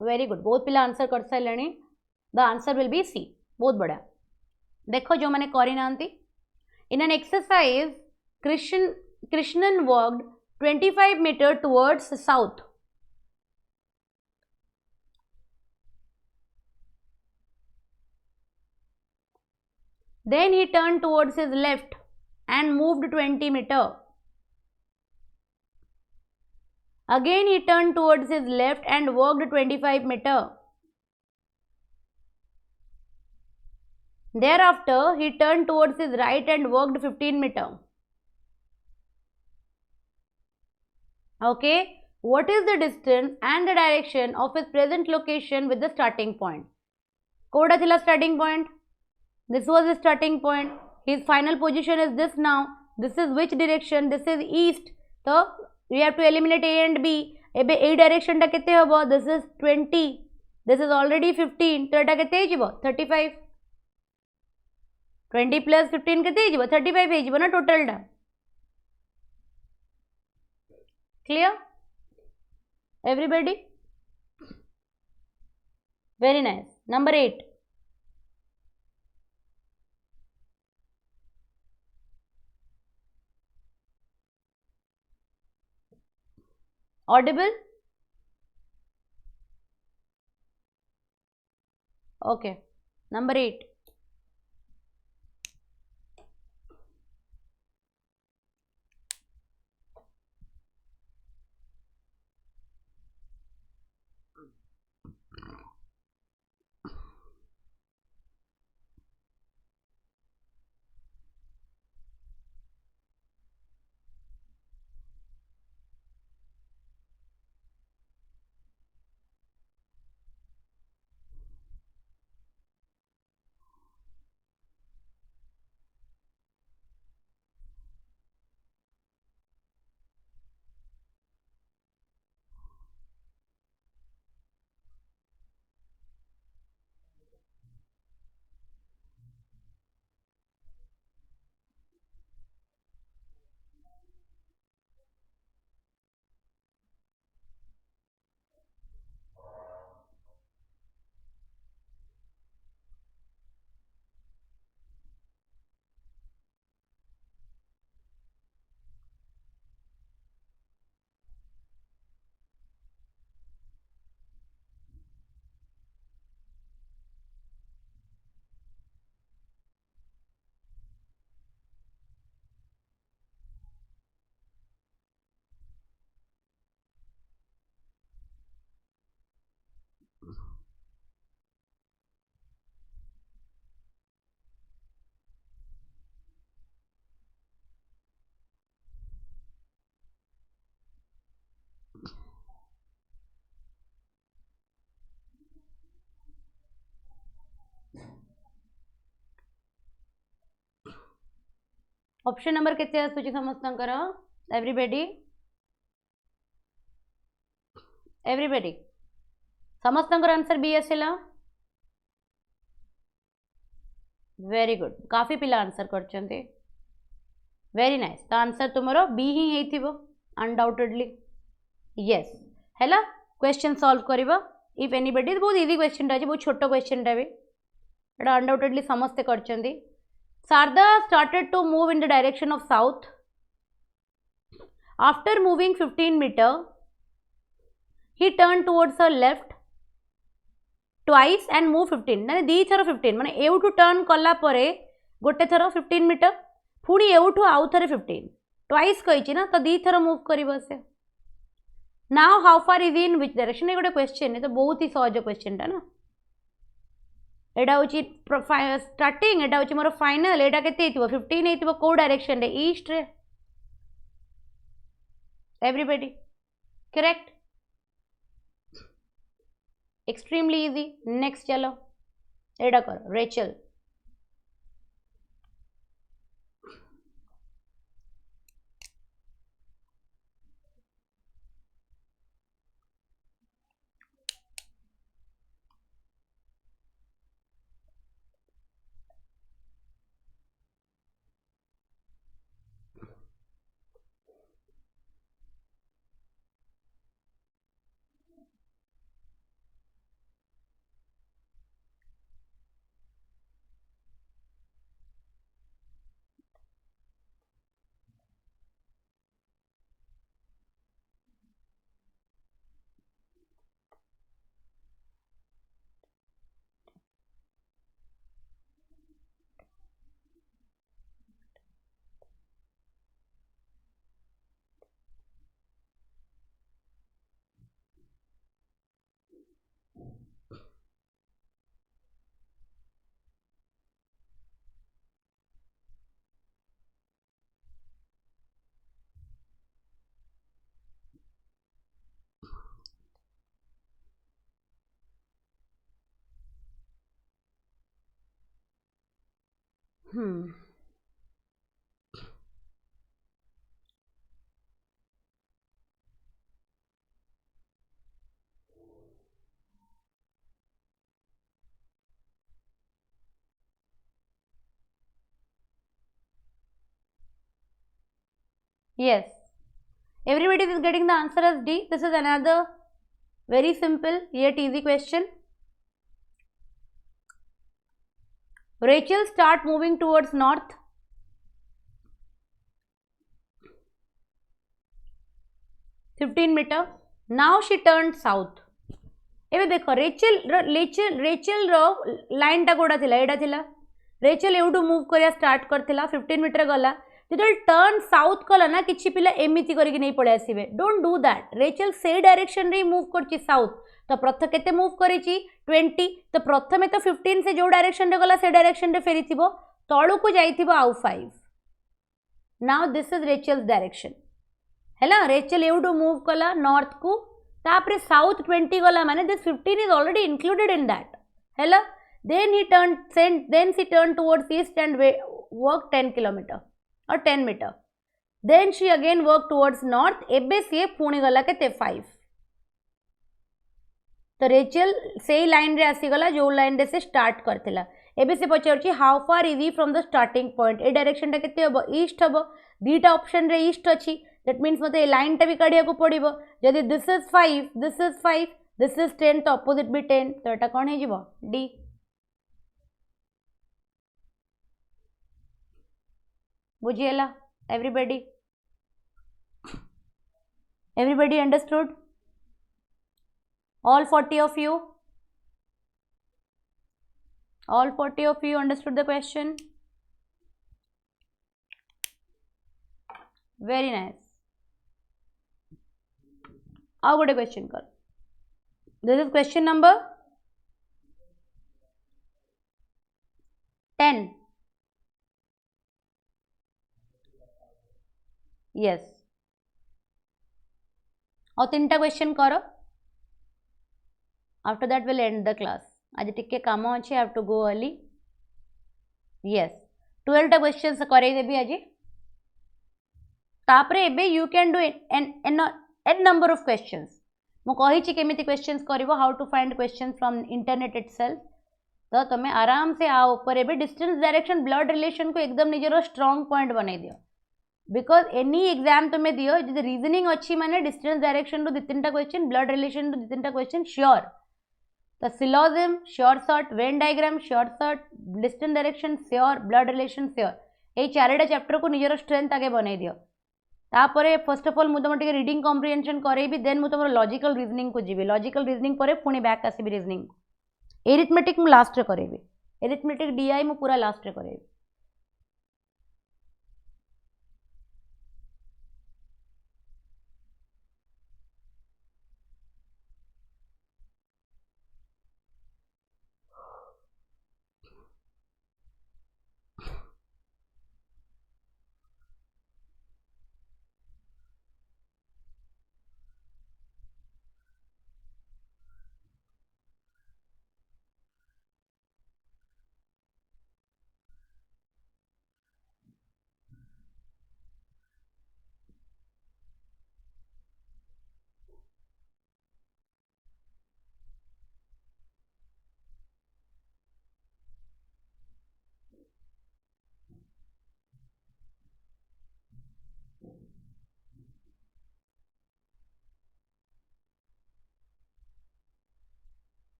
very good बहुत पिला आंसर कर सारे the answer will be C बहुत बढ़िया देखो जो मैंने करी नांती in an exercise Krishnan walked 25 metre towards south then he turned towards his left and moved 20 meter. Again he turned towards his left and walked 25 meter. Thereafter he turned towards his right and walked 15 meter. Okay, what is the distance and the direction of his present location with the starting point? Koda thila starting point? This was his starting point. His final position is this now. This is which direction? This is east. So we have to eliminate A and B. एबे A direction टा केते हबो? This is 20. This is already 15. तो एटा केते हिजिबो? 35. 20 plus 15 केते हिजिबो? 35 हिजिबो ना total टा. Clear? Everybody? Very nice. Number 8. Audible? Okay. Number 8. Option number केते आसुची समस्तंकर? एवरीबॉडी समस्तंकर आंसर बी आसेला. Very good. काफी पिला आंसर करचंते. Very nice. तो आंसर तुमरो बी ही हेथिबो अनडाउटेडली. यस हैला. क्वेश्चन सॉल्व करिबो इफ एनीबॉडी. बहुत इजी क्वेश्चन टा बहुत छोटो क्वेश्चन टा भी एटा अनडाउटेडली समस्ते करचंती. Sarda started to move in the direction of south. After moving 15 meters, he turned towards the left twice and moved 15. माने दी थर 15 माने एउठू टर्न कला परे गोटे थर 15 मीटर पुणी एउठू आउ थरे 15 ट्वाइस कहिछि ना तो दी थर मूव करिबो से. Now how far is in which direction? ए गोटे क्वेश्चन है तो बहुत ही सहज क्वेश्चन टा ना. एटा होची स्टार्टिंग. एटा होची मोर फाइनल. एटा केते हेतिबो? 15 हेतिबो. को डायरेक्शन रे? ईस्ट रे. Everybody correct. Extremely easy. Next चलो एटा करो. Rachel. Hmm. Yes. Everybody is getting the answer as D. This is another very simple yet easy question. Rachel start moving towards north. 15 meter. Now she turned south. ଏବେ ଦେଖ ରେଚେଲ ଲାଇନଟା କୋଉଟା ଥିଲା ଏଇଟା ଥିଲା ରେଚେଲ ଏଉଠୁ move କରିବା start କରିଥିଲା 15 ମିଟର ଗଲା ଯେତେବେଳେ ଟର୍ନ ସାଉଥ କଲା ନା କିଛି ପିଲା ଏମିତି କରିକି ନେଇ ପଳେଇ ଆସିବେ ଡୋଣ୍ଟ ଡୁ ଦ୍ୟାଟ୍ ରେଚେଲ ସେଇ ଡାଇରେକ୍ସନରେ ହିଁ ମୁଭ୍ କରୁଛି ସାଉଥ ତ ପ୍ରଥମେ କେତେ ମୁଭ୍ କରିଛି 20 ତ ପ୍ରଥମେ ତ 15 ସେ ଯୋଉ ଡାଇରେକ୍ସନରେ ଗଲା ସେ ଡାଇରେକ୍ସନରେ ଫେରିଥିବ ତଳକୁ ଯାଇଥିବ ଆଉ 5 ନାଉ ଦିସ୍ ଇଜ ରେଚେଲ୍ସ ଡାଇରେକ୍ସନ ହେଲା ରେଚେଲ ଏଉଠୁ ମୁଭ୍ କଲା ନର୍ଥକୁ तापरे साउथ 20 गला माने this 15 is already included in that hello then she turned towards east and walked 10 kilometer or 10 meter then she again walked towards north एबे सी पुणी गला केते 5 तो रेचेल सेई लाइन रे आसी गला जो लाइन रे से स्टार्ट करथिला एबे से पचारछि how far is he from the starting point ए डायरेक्शन टा केते हबो ईस्ट हबो दीटा ऑप्शन रे ईस्ट अछि दैट मीन्स मते लाइन टा भी काढिया को पड़िबो जदि दिस इज 5 दिस इज 10 तो अपोजिट भी 10 तो एटा कोन हे जिवो D बुझिएला everybody understood all 40 of you understood the question very nice now what a question कर this is question number 10 yes और 3टा क्वेश्चन करो after that we'll end the class आज टिके काम अच्छे have to go early yes 12टा question करे देबी आज तापरे एबे you can do n number of questions मु कहिछि केमिति क्वेश्चंस करिवो how to find questions from internet itself तो तमे आराम से आ ऊपर एबे डिस्टेंस डायरेक्शन ब्लड रिलेशन को एकदम निजरो स्ट्रांग पॉइंट बनै दियो बिकॉज एनी एग्जाम तुम्हें दियो जदि रीजनिंग अच्छी माने डिस्टेंस डायरेक्शन रो 2-3टा क्वेश्चन ब्लड रिलेशन रो 2-3टा क्वेश्चन श्योर तो syllogism sure short Venn diagram sure short distance direction sure blood relation sure ए 4टा चैप्टर को निजर स्ट्रेंथ आगे बनै दियो तापरे फर्स्ट ऑफ ऑल मु तुम टिके रीडिंग कॉम्प्रिहेंशन करेबी देन मु तुम लॉजिकल रीजनिंग को जीवी लॉजिकल रीजनिंग परे पुणी बैक आसीबी रीजनिंग एरिथमेटिक मु लास्ट रे करेबी एरिथमेटिक डीआई मु पूरा लास्ट रे करेबी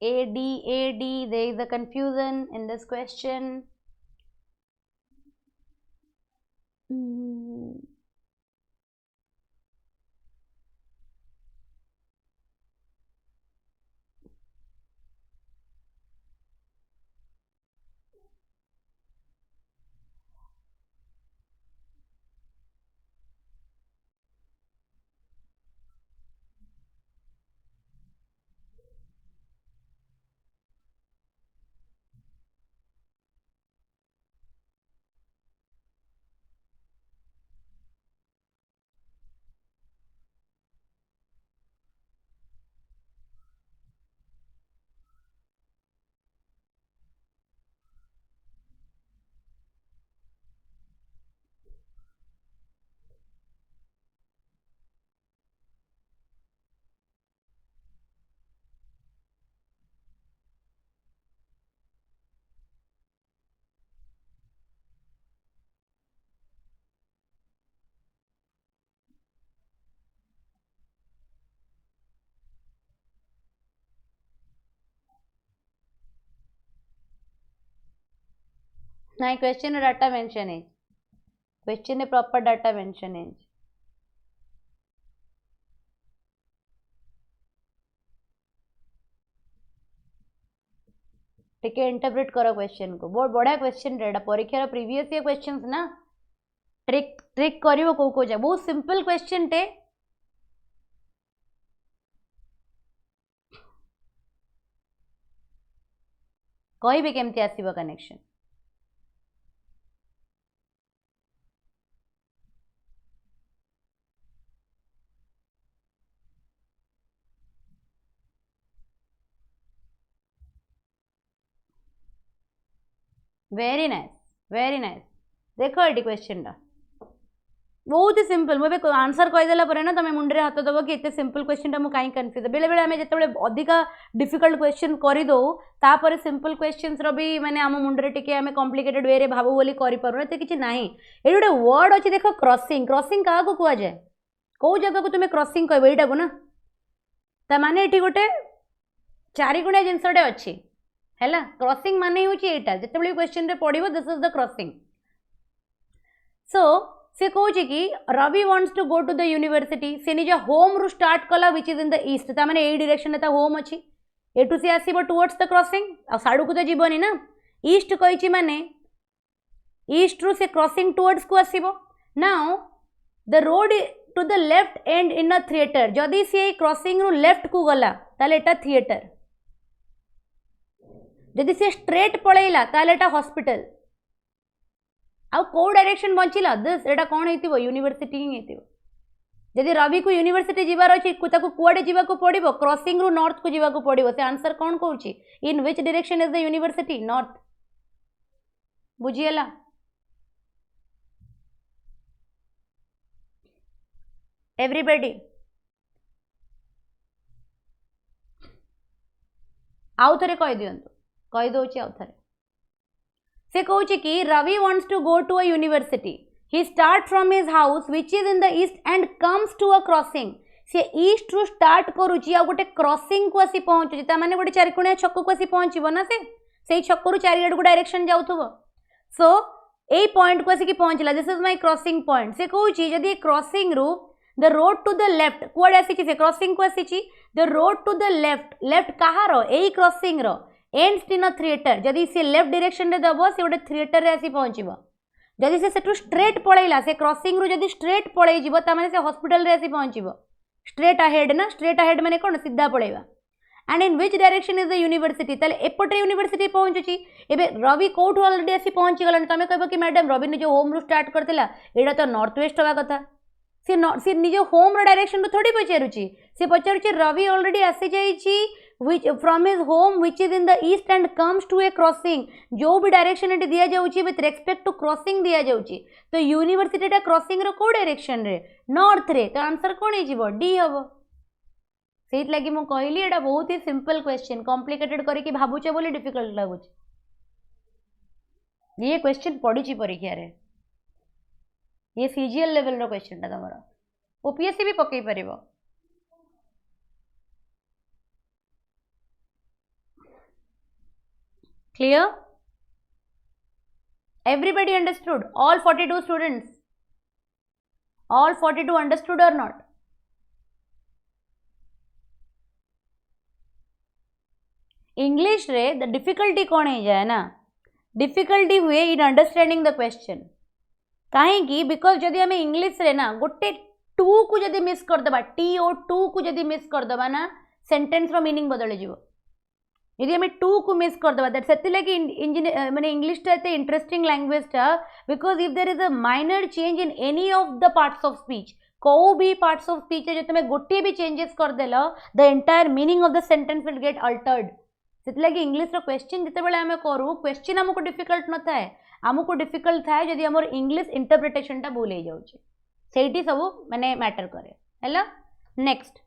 AD, there is a confusion in this question. ନାଇଁ କ୍ୱେଶ୍ଚିନ୍ ଡାଟା ମେନସନ୍ ହେଇଛି, କ୍ୱେଶ୍ଚିନ୍ ପ୍ରପର ଡାଟା ମେନସନ୍ ହେଇଛି। टिके इंटरप्रेट करो क्वेश्चन को, बहुत बढ़िया क्वेश्चन रे, परीक्षार प्रीवियस ईयर क्वेश्चंस ना, ट्रिक ट्रिक करिवो को जा, बहुत सिंपल क्वेश्चन टे। कहबे केमती आसीबो connection, very nice very nice. देख ये क्वेश्चन टा बहुत ही सिंपल, मुझे आंसर कहीदेला ना तुम मुंडे हाथ दब कि इतने सिंपल क्वेश्चन मुझे कहीं कन्फ्यूज, बेले बेले आम जो अधिका डिफिकल्ट क्वेश्चन करदे तापर सिंपल क्वेश्चन भी माने आम मुंडे टिके आम कॉम्प्लिकेटेड वे भावु बोली करूँ किसी ना। ये गोटे वर्ड अच्छे देख क्रॉसिंग, क्रॉसिंग क्या कह जाए, कौ जगह को तुम्हें क्रॉसिंग कह यहाँ को ना, माने ये गोटे चारिगुणिया जिनसटे अच्छी है। क्रॉसिंग माने हूँ यहाँ जिते क्वेश्चन रे पढ़ो this is the crossing. So से कौन कि Ravi wants to go to the university, से निज होम रु स्टार्ट कला which is in the east, ताने ए डायरेक्शन ता होम अच्छी, एटू सी आसीबो टुवर्ड्स द क्रॉसिंग, आ साडू को तो जीवनी ना, ईस्ट कहिछि माने ईस्ट रु से क्रॉसिंग टुवर्ड्स को आसीबो। Now the road to the left and in a theatre, जदि सी क्रॉसिंग रु लेफ्ट को गला ताले एटा थिएटर, जदि सी स्ट्रेट पळैला ताले एटा हॉस्पिटल, आउ को डायरेक्शन बचिला दिस एटा कौन हेतिबो यूनिवर्सिटी ही हेतिबो। जदि रवि को यूनिवर्सिटी जीवार अछि ताको कुआडे जीवा को पड़िबो, क्रॉसिंग रु नॉर्थ को जीवा को पड़िबो, से आंसर कौन कहउछि, in which direction is the university, north. बुझियला एवरीबॉडी, आउ थरे कहि दियंतु, कहि दोछि आउ थरे। से कहूँ कि Ravi wants to go to a university, he start from his house which is in the east and comes to a crossing, से ईस्ट रु स्टार्ट करुची आ गोटे क्रॉसिंग को आसी पहुंचुची, ता माने गोटे चारिकोणिया छक को आसी पहुंचबो ना, से छक रु चारिआड को डायरेक्शन जाउथबो। सो ए पॉइंट को आसी पहुंचला, this is my crossing point. से कहूँ जदि क्रॉसिंग रु the road to the left कुआडे आसी, से क्रॉसिंग को आसी the road to the left, left कहार ए क्रॉसिंग रो एंड्स इन अ थिएटर, जदि से लेफ्ट डायरेक्शन रे दबो से गोटे थिएटर रे आसी पहुंचबो, जदि से सेटू स्ट्रेट पळैला, से क्रॉसिंग रु जदि स्ट्रेट पळै जिवो ता माने से हॉस्पिटल रे आसी पहुंचबो, स्ट्रेट अहेड ना, स्ट्रेट अहेड माने कोन सीधा पळैबा। And in which direction is the university, ताले एपटे यूनिवर्सिटी पहुंचुची, एबे रवि कोठू ऑलरेडी आसी पहुंची गलन, तमे कहबो कि मैडम रवि ने जो होम रु स्टार्ट करतिला एडा तो नॉर्थ वेस्ट होबा कथा, से निज होम रो डायरेक्शन रु थोड़ी पचारुची, से पचारुची रवि ऑलरेडी आसी जाईची which from his home which is in the east and comes to a crossing, जो भी डायरेक्शन एटी दिया जाउची विथ रेस्पेक्ट टू क्रॉसिंग दिया जाउची, तो यूनिवर्सिटी टा क्रॉसिंग रो को डायरेक्शन रे, नॉर्थ रे, तो आंसर कोन हे जीवो, डी हबो। सेट लागि मो कहली एटा बहुत ही सिंपल क्वेश्चन, कॉम्प्लिकेटेड करी कि भाबुचे बोली डिफिकल्ट लागुची, ये क्वेश्चन पड़ी ची परीक्षा रे, ये सीजीएल लेवल रो क्वेश्चन टा तमरो, ओपीएससी भी पकई परिबो। Clear? Everybody understood? All 42 students? All 42 understood or not? English रे the difficulty कौन है जाए ना, difficulty हुए in understanding the question, कहीं बिकॉज जदि आम इंग्लीश रे ना गोटे टू को जदि मिस करदबा, टी ओ टू को जदि मिस करदबा ना सेंटेंस रो मीनिंग बदल जीवो, यदि आम टू को मिस करदबा दैट से लगे माने इंग्लिश टा एते इंटरेस्टिंग लैंग्वेज टा, because if there is a minor change in any of the parts of speech, को भी पार्ट्स ऑफ स्पीच जो तुम गोटे भी चेंजेस कर देल the entire meaning of the sentence will get Altered, से लगे इंग्लिश रो क्वेश्चन जिते आम करूँ क्वेश्चन आमको डिफिकल्ट न थाए, आमको डिफिकल्ट थाए जदि आमर इंग्लिश इंटरप्रिटेशन टा भूल हो जाउची, सेठी सब माने मैटर करे हैला। नेक्स्ट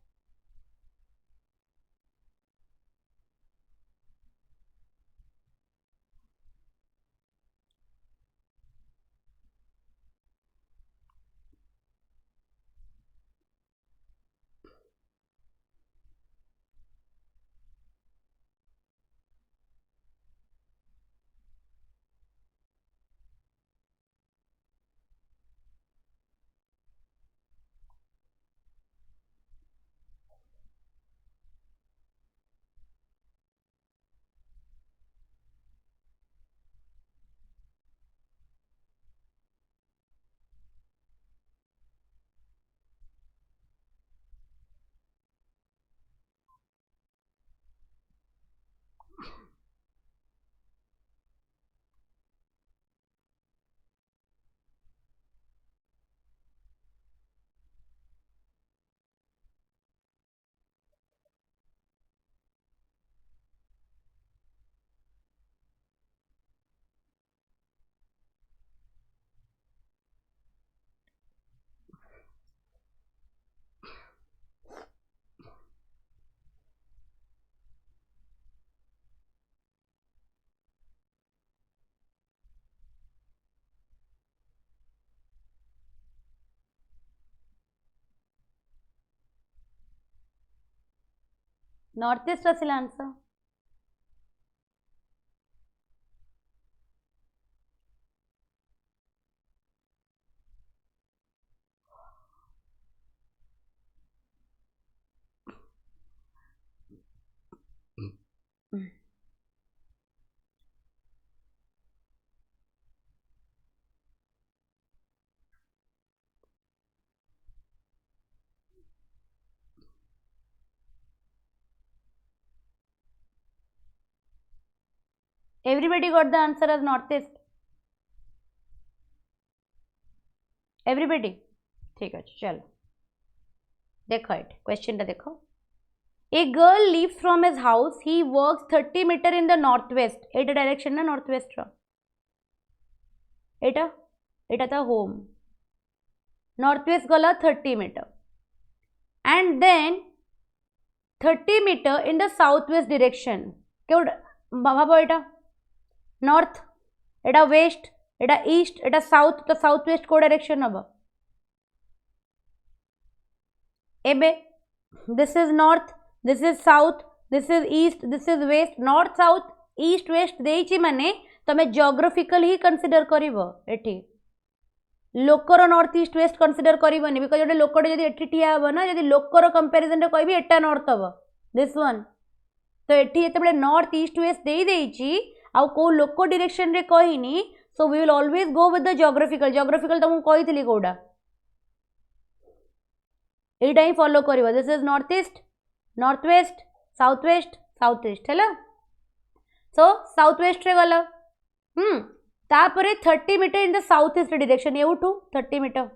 नॉर्थ ईस्ट आसिला answer. Everybody got the answer as northeast. Everybody. ठीक अच्छे चलो देखो एट क्वेश्चन देखो. A girl leaves from his house. He walks 30 meter in the northwest. Etah direction ना northwest रा. एटा एटा था home. Northwest गला 30 meter. And then 30 meter in the southwest direction. क्यों भाबो एटा नॉर्थ एटा वेस्ट एटा ईस्ट एटा साउथ तो south west को direction हम एबे this is north this is south this is east this is west north south east west देइछि माने तमे geographical ही consider करिवो एठी लोकर नॉर्थ ईस्ट वेस्ट कंसीडर करिवोनी बिकॉज जोटे लोकटे जदी एठी ठिया हबो ना जदी लोकर कंपैरिजन रे कहबी एटा नॉर्थ हबो दिस वन तो एठी एतेबेले नॉर्थ ईस्ट वेस्ट देई देइछि आउ को लोक डायरेक्शन रे कहिनी so we will always go with the geographical तुमको कहितली कोडा एटा ही फॉलो करिवो this is north east north west south east हैला सो साउथ वेस्ट रे गला तापरे 30 metre in the south east direction एउठू 30 मीटर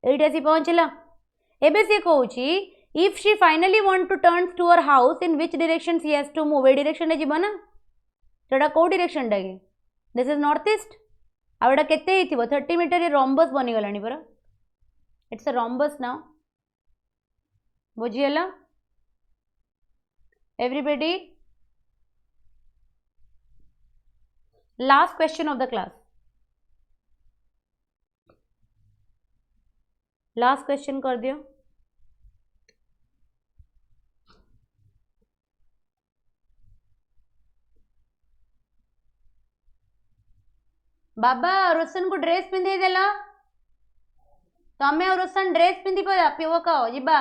एटा सी पहुंचला एबे से कहूची if she finally want to turn to her house in which direction she has to move A direction रे जीवा ना सेटा को direction डागे this is north east आउडा केते हेतिबो 30 मीटर ये rhombus बनी गलानी परा it's a rhombus now बुझियला everybody last question of the class last question कर दियो बाबा रोशन को ड्रेस पिंधे देला तमे और रोशन ड्रेस पिंधि पिव कह जीबा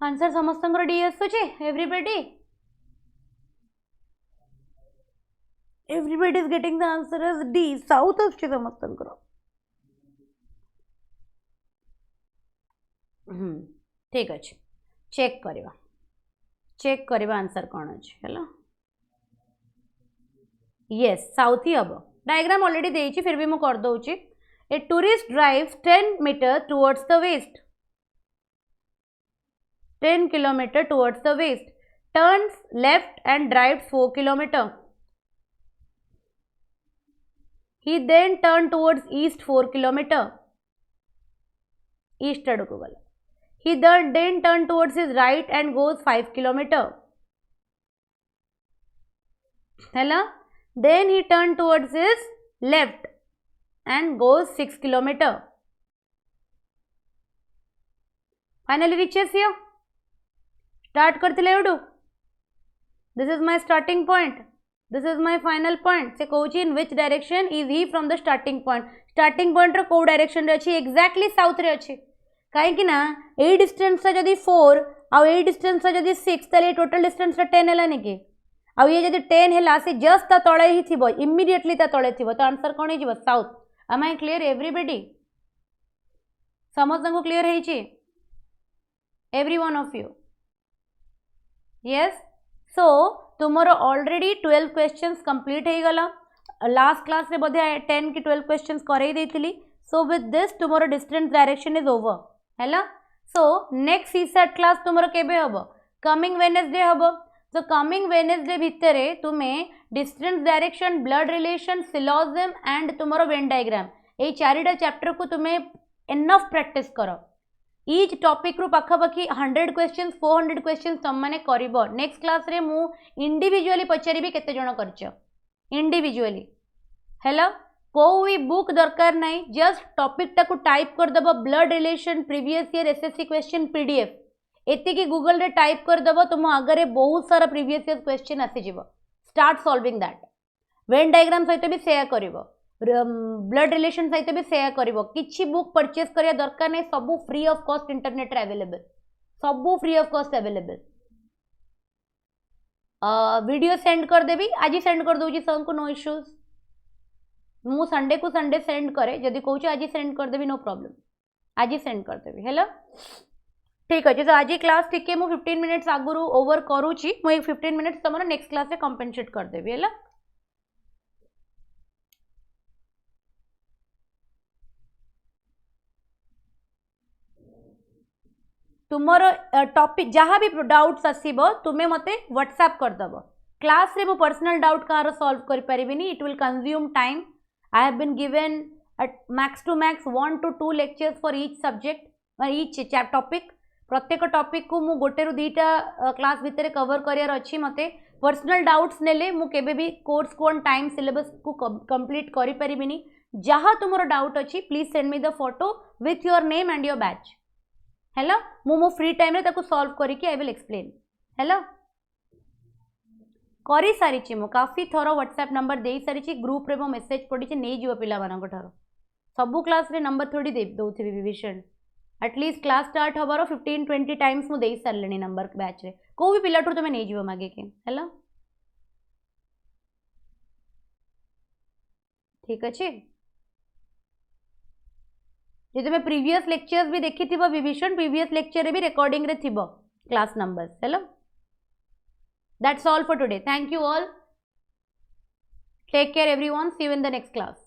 आंसर समस्त डी आसुचे everybody is getting the answer as D south आसुचे समस्त ठीक अच्छे चेक करवा आंसर कौन अच्छे है यस साउथ ही हम डायग्राम ऑलरेडी देइछि फिर भी मु कर दउछि a tourist drives 10 metre towards the west 10 kilometer towards the west, turns left and drives 4 kilometer. He then turned towards east 4 kilometer. East adku gala. He then turned towards his right and goes 5 kilometer. Hela? Then he turned towards his left and goes 6 kilometer. Finally reaches here. Start करते एवडू. This is my starting point. This is my final point. से कहूँ in which direction is he from the starting point. Starting point रो को direction रे अच्छी exactly south रे अच्छी. कहीं ना ए distance सा जदी 4 आउ ए distance सा जदी 6 ताले total distance रे 10 है नहीं के. आउ ये जदी 10 है से just ता तले ही थी बो immediately ता तले थी बो तो आंसर कौन है जी बस south. Am I clear everybody? समझ को clear है जी? Every one of you. Yes. So तुम्हारा already 12 questions complete है गला. Last class रे बोधे 10 की 12 questions करे दी थी. So with this तुम्हारा distance direction is over. है ला? So next CSAT class तुम्हारा केबे हबो? Coming Wednesday हबो. So coming Wednesday भितरे तुम्हें distance direction, blood relation, syllogism and तुम्हारा Venn diagram. ये चारिटा चैप्टर को तुम्हें enough practice करो. Each topic रू पाखापाखी 100 questions 400 questions तुम माने करिबो. नेक्स्ट क्लास रे मु इंडिविजुअली पचारिबी केते जण करछ इंडिविजुअली. हेलो कोई बुक दरकार नहीं. जस्ट टॉपिक टाकू टाइप कर दबो. Blood relation previous year SSC question PDF एति की गूगल रे टाइप कर दबो. तुम आगरे बहुत सारा प्रीवियस ईयर क्वेश्चन आसी जिवो. Start solving that. Venn diagram सहित भी शेयर करिवो. ब्लड रिलेशन सहित भी शेयर करिवो. किछि बुक परचेस करिया दरकार नहीं. सबू फ्री ऑफ कॉस्ट इंटरनेट रे अवेलेबल. सबू free of cost available. Video send कर देबी. आज सेंड कर दउची सर को नो इश्यूज. मु संडे को संडे सेंड करे. जदि कहूँ आज सेंड कर देबी नो प्रॉब्लम. आज सेंड कर देबी. हेलो ठीक अच्छे. तो आज क्लास टिके मु 15 मिनिट्स आगुरु ओवर करूची. मु 15 मिनिट्स तुम नेक्स्ट क्लास रे कंपेनसेट कर देबी. हेलो तुमर टॉपिक जहाँ भी डाउट्स आसीबो तुम्हें मते व्हाट्सएप कर दबो. क्लास रे मु पर्सनल डाउट कार सॉल्व कर परिबिनी. It will consume time. I have been given max to max 1 to 2 lectures for each subject each topic. प्रत्येक टॉपिक को मु गोटे रु 2टा क्लास भितर कवर करियर अछि. मते पर्सनल डाउट्स नेले मु केबे भी कोर्स को ऑन टाइम सिलेबस को कंप्लीट करि परिबिनी. जहाँ तुमरो डाउट अछि please send me the photo with your name and your batch. Hello मो फ्री टाइम रे ताको सॉल्व करिकी आई विल एक्सप्लेन. हेलो करी सारी मु काफी थर व्हाट्सएप नंबर दे सारी. ग्रुप रे मो मेसेज पड़ी नहीं जीव पिला मानक ठारो. सबू क्लास रे नंबर थोड़ी दे दउथि विभीषण. एटलीस्ट क्लास स्टार्ट हबार 15-20 टाइम्स मु दे सारलेनी नंबर बैच रे. को भी पिला ठू तुम नहीं जीव मागे के. हेलो ठीक अच्छे. जी तुम्हें प्रीवियस लेक्चर्स भी देखी थी विभीषण. प्रीवियस लेक्चर भी रिकॉर्डिंग रे थिबो class numbers. Hello that's all for today. Thank you all. Take care everyone. See you in the next class.